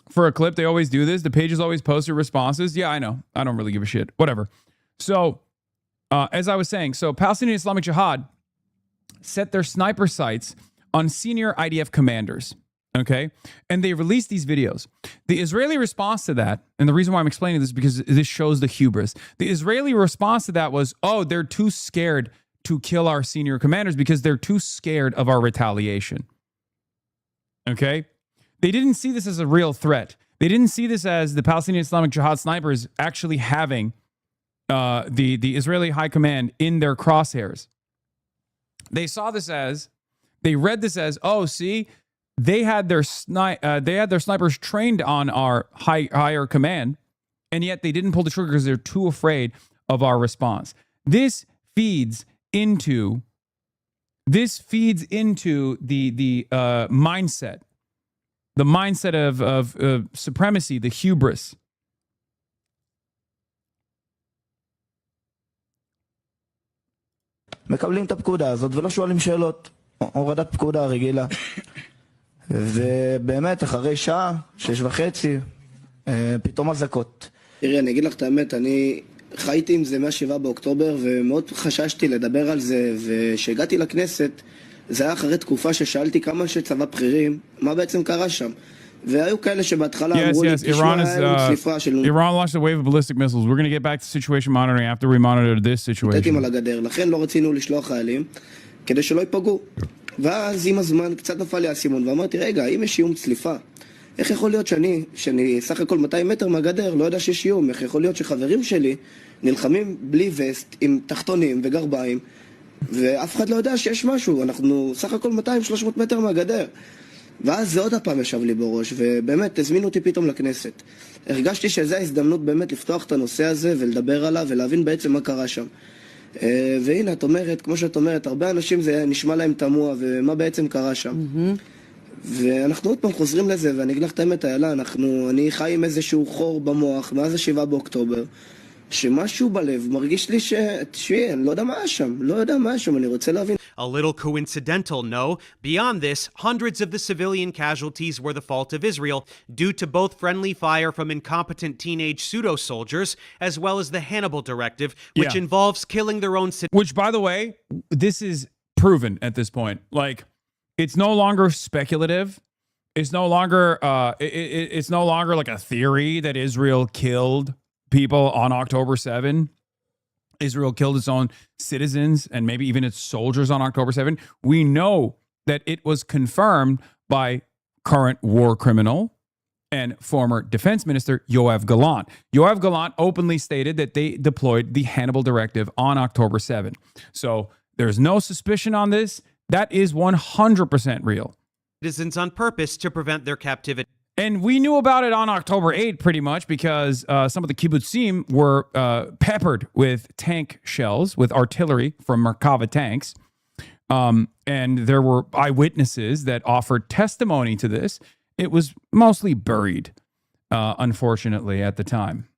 for a clip. They always do this. The pages always post their responses. Yeah, I know. I don't really give a shit. Whatever. So, as I was saying, Palestinian Islamic Jihad set their sniper sights on senior IDF commanders. Okay. And they released these videos. The Israeli response to that, and the reason why I'm explaining this is because this shows the hubris. The Israeli response to that was, oh, they're too scared to kill our senior commanders because they're too scared of our retaliation. Okay. They didn't see this as a real threat. They didn't see this as the Palestinian Islamic Jihad snipers actually having the Israeli high command in their crosshairs. They saw this as, they read this as, oh, see, they had their snipers trained on our higher command, and yet they didn't pull the trigger because they're too afraid of our response. This feeds into the mindset. The mindset of supremacy, the hubris. מקבלים את הפקודה הזאת ולא שואלים שאלות. הורדת פקודה רגילה. ובאמת, אחרי שעה, 6:30, פתאום אזעקות. תראי, אני אגיד לך את האמת, אני חייתי עם זה מה-7 באוקטובר, ומאוד חששתי לדבר על זה, וכשהגעתי לכנסת, זה היה אחרי תקופה ששאלתי כמה שצבא בכירים, מה בעצם קרה שם. והיו כאלה שבהתחלה אמרו לי, תשמע, היה צליפה של... Iran launched a wave of ballistic missiles. We're going to get back to situation monitoring after we monitor this situation. נתתים על הגדר, לכן לא רצינו לשלוח חיילים, כדי שלא ייפגעו. ואז עם הזמן קצת נפל לי הסימון, ואמרתי, רגע, אם יש איום צליפה, איך יכול להיות שאני סך הכל 200 מטר מהגדר, לא יודע שיש איום, איך יכול להיות שחברים שלי נלחמים בלי וסט, עם תחתונים וגרביים, ואף אחד לא יודע שיש משהו, אנחנו סך הכל 200-300 מטר מהגדר. ואז זה עוד הפעם ישב לי בראש, ובאמת הזמינו אותי פתאום לכנסת. הרגשתי שזו ההזדמנות באמת לפתוח את הנושא הזה ולדבר עליו ולהבין בעצם מה קרה שם. והנה, את אומרת, כמו שאת אומרת, הרבה אנשים זה נשמע להם תמוה, ומה בעצם קרה שם. ואנחנו עוד פעם חוזרים לזה, ואני אגיד לך את האמת, איילה, אני חי עם איזשהו חור במוח, מאז ה-7 באוקטובר, שמשהו בלב מרגיש לי תשמעי, אני לא יודע מה היה שם, אני רוצה להבין. A little coincidental, no. Beyond this, hundreds of the civilian casualties were the fault of Israel, due to both friendly fire from incompetent teenage pseudo-soldiers, as well as the Hannibal Directive, which involves killing their own citizens. Which, by the way, this is proven at this point. Like, it's no longer speculative. It's no longer it's no longer like a theory that Israel killed people on October 7. Israel killed its own citizens and maybe even its soldiers on October 7. We know that it was confirmed by current war criminal and former defense minister Yoav Gallant. Yoav Gallant openly stated that they deployed the Hannibal Directive on October 7. So there's no suspicion on this. That is 100% real. Citizens on purpose to prevent their captivity. And we knew about it on October 8 pretty much because some of the kibbutzim were peppered with tank shells, with artillery from Merkava tanks. And there were eyewitnesses that offered testimony to this. It was mostly buried, unfortunately, at the time.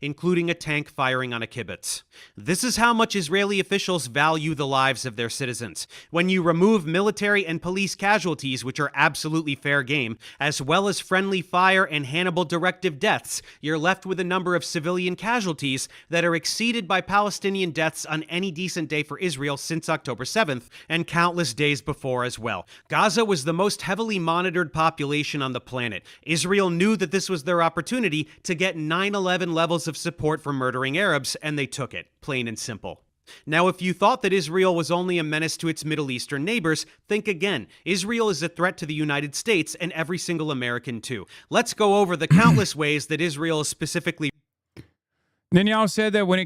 Including a tank firing on a kibbutz. This is how much Israeli officials value the lives of their citizens. When you remove military and police casualties, which are absolutely fair game, as well as friendly fire and Hannibal Directive deaths, you're left with a number of civilian casualties that are exceeded by Palestinian deaths on any decent day for Israel since October 7th, and countless days before as well. Gaza was the most heavily monitored population on the planet. Israel knew that this was their opportunity to get 9/11 levels of support for murdering Arabs, and they took it, plain and simple. Now, if you thought that Israel was only a menace to its Middle Eastern neighbors, think again. Israel is a threat to the United States and every single American too. Let's go over the countless ways that Israel is specifically... Netanyahu said that when he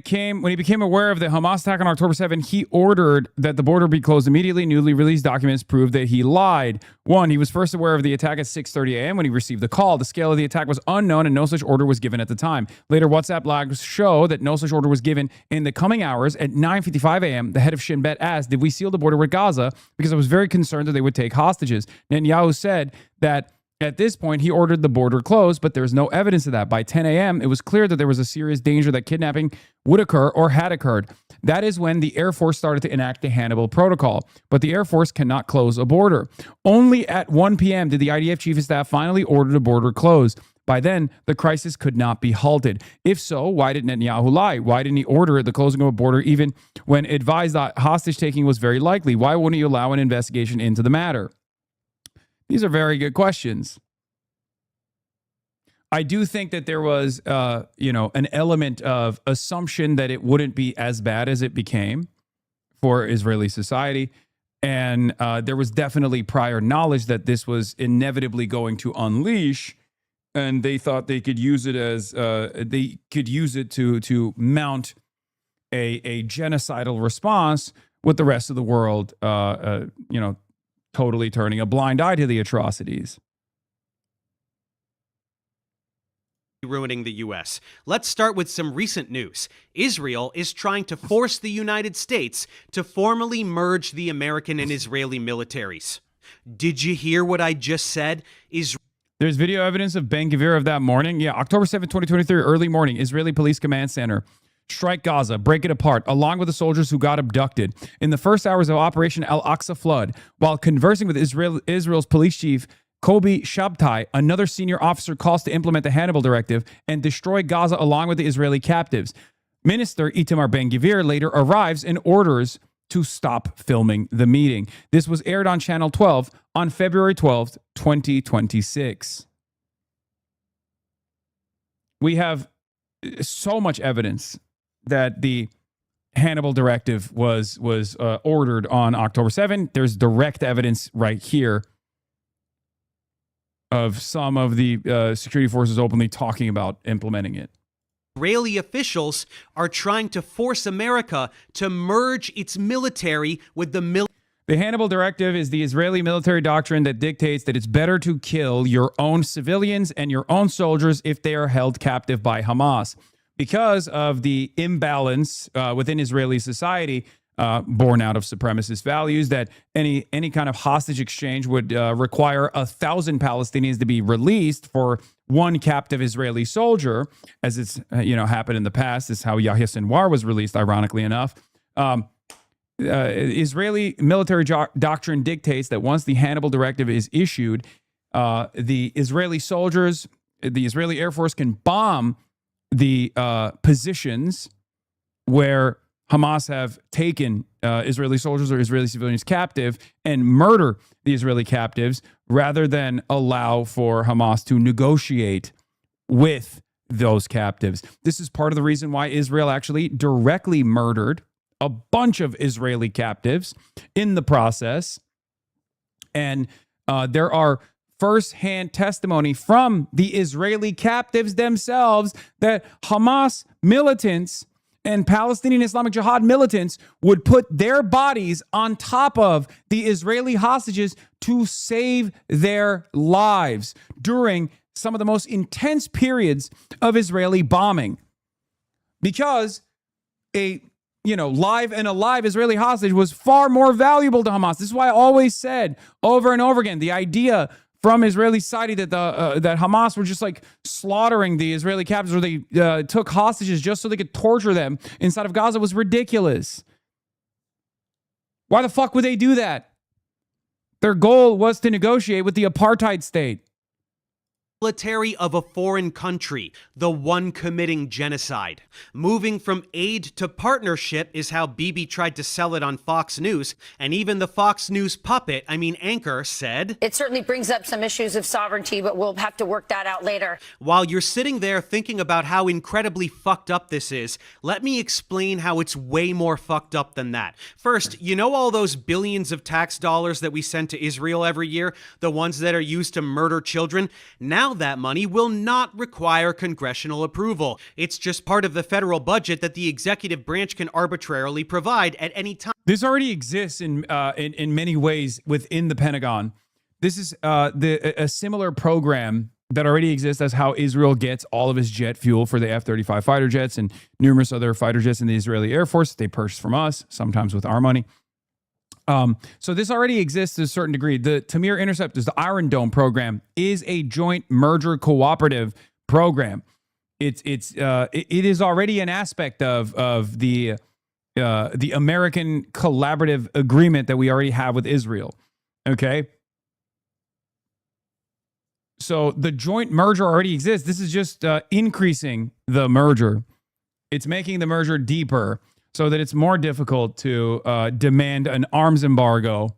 became aware of the Hamas attack on October 7, he ordered that the border be closed immediately. Newly released documents prove that he lied. One, he was first aware of the attack at 6:30 a.m. when he received the call. The scale of the attack was unknown and no such order was given at the time. Later, WhatsApp logs show that no such order was given. In the coming hours at 9:55 a.m., the head of Shin Bet asked, "Did we seal the border with Gaza?" Because I was very concerned that they would take hostages. Netanyahu said that at this point, he ordered the border closed, but there's no evidence of that. By 10 a.m., it was clear that there was a serious danger that kidnapping would occur or had occurred. That is when the Air Force started to enact the Hannibal Protocol. But the Air Force cannot close a border. Only at 1 p.m. did the IDF Chief of Staff finally order the border closed. By then, the crisis could not be halted. If so, why did Netanyahu lie? Why didn't he order the closing of a border even when advised that hostage taking was very likely? Why wouldn't he allow an investigation into the matter? These are very good questions. I do think that there was, an element of assumption that it wouldn't be as bad as it became for Israeli society. And there was definitely prior knowledge that this was inevitably going to unleash. And they thought they could use it as, to mount a genocidal response with the rest of the world, totally turning a blind eye to the atrocities. Ruining the U.S. Let's start with some recent news. Israel is trying to force the United States to formally merge the American and Israeli militaries. Did you hear what I just said? There's video evidence of Ben Gvir of that morning. Yeah, October 7, 2023, early morning, Israeli Police Command Center. Strike Gaza, break it apart, along with the soldiers who got abducted. In the first hours of Operation Al-Aqsa Flood, while conversing with Israel's police chief, Kobi Shabtai, another senior officer, calls to implement the Hannibal Directive and destroy Gaza along with the Israeli captives. Minister Itamar Ben-Gvir later arrives and orders to stop filming the meeting. This was aired on Channel 12 on February 12th, 2026. We have so much evidence that the Hannibal Directive was ordered on October 7. There's direct evidence right here of some of the security forces openly talking about implementing it. Israeli officials are trying to force America to merge its military with the military. The Hannibal Directive is the Israeli military doctrine that dictates that it's better to kill your own civilians and your own soldiers if they are held captive by Hamas. Because of the imbalance within Israeli society, born out of supremacist values, that any kind of hostage exchange would require 1,000 Palestinians to be released for one captive Israeli soldier, as it's happened in the past. This is how Yahya Sinwar was released, ironically enough. Israeli military doctrine dictates that once the Hannibal Directive is issued, the Israeli soldiers, the Israeli Air Force can bomb the positions where Hamas have taken Israeli soldiers or Israeli civilians captive and murder the Israeli captives rather than allow for Hamas to negotiate with those captives. This is part of the reason why Israel actually directly murdered a bunch of Israeli captives in the process. And there are first-hand testimony from the Israeli captives themselves that Hamas militants and Palestinian Islamic Jihad militants would put their bodies on top of the Israeli hostages to save their lives during some of the most intense periods of Israeli bombing. Because a live and alive Israeli hostage was far more valuable to Hamas. This is why I always said over and over again, the idea from Israeli society that that Hamas were just like slaughtering the Israeli captives, or they took hostages just so they could torture them inside of Gaza was ridiculous. Why the fuck would they do that? Their goal was to negotiate with the apartheid state. Military of a foreign country, the one committing genocide. Moving from aid to partnership is how Bibi tried to sell it on Fox News, and even the Fox News anchor said, "It certainly brings up some issues of sovereignty, but we'll have to work that out later." While you're sitting there thinking about how incredibly fucked up this is, let me explain how it's way more fucked up than that. First, all those billions of tax dollars that we send to Israel every year, the ones that are used to murder children? Now now that money will not require congressional approval. It's just part of the federal budget that the executive branch can arbitrarily provide at any time. This already exists in many ways within the Pentagon. This is a similar program that already exists as how Israel gets all of its jet fuel for the F-35 fighter jets and numerous other fighter jets in the Israeli Air Force. They purchase from us, sometimes with our money. So this already exists to a certain degree. The Tamir Interceptors, the Iron Dome program, is a joint merger cooperative program. It is already an aspect of the American collaborative agreement that we already have with Israel. Okay. So the joint merger already exists. This is just increasing the merger. It's making the merger deeper so that it's more difficult to demand an arms embargo.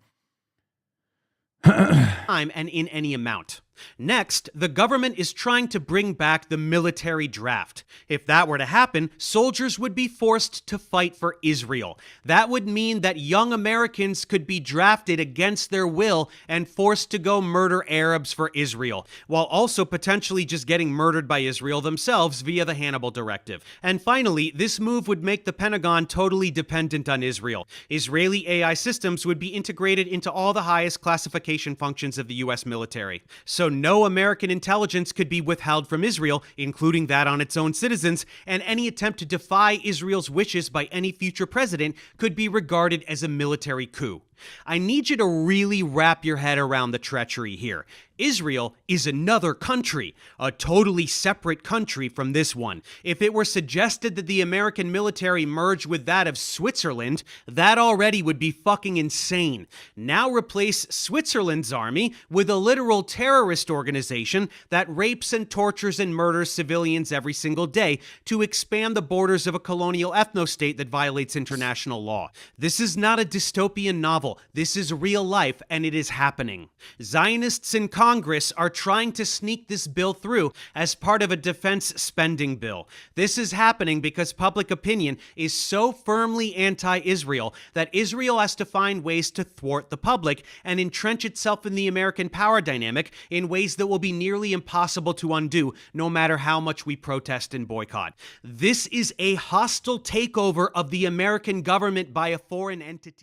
Time and in any amount. Next, the government is trying to bring back the military draft. If that were to happen, soldiers would be forced to fight for Israel. That would mean that young Americans could be drafted against their will and forced to go murder Arabs for Israel, while also potentially just getting murdered by Israel themselves via the Hannibal Directive. And finally, this move would make the Pentagon totally dependent on Israel. Israeli AI systems would be integrated into all the highest classification functions of the U.S. military. So no American intelligence could be withheld from Israel, including that on its own citizens, and any attempt to defy Israel's wishes by any future president could be regarded as a military coup. I need you to really wrap your head around the treachery here. Israel is another country, a totally separate country from this one. If it were suggested that the American military merge with that of Switzerland, that already would be fucking insane. Now replace Switzerland's army with a literal terrorist organization that rapes and tortures and murders civilians every single day to expand the borders of a colonial ethno-state that violates international law. This is not a dystopian novel. This is real life, and it is happening. Zionists in Congress are trying to sneak this bill through as part of a defense spending bill. This is happening because public opinion is so firmly anti-Israel that Israel has to find ways to thwart the public and entrench itself in the American power dynamic in ways that will be nearly impossible to undo, no matter how much we protest and boycott. This is a hostile takeover of the American government by a foreign entity.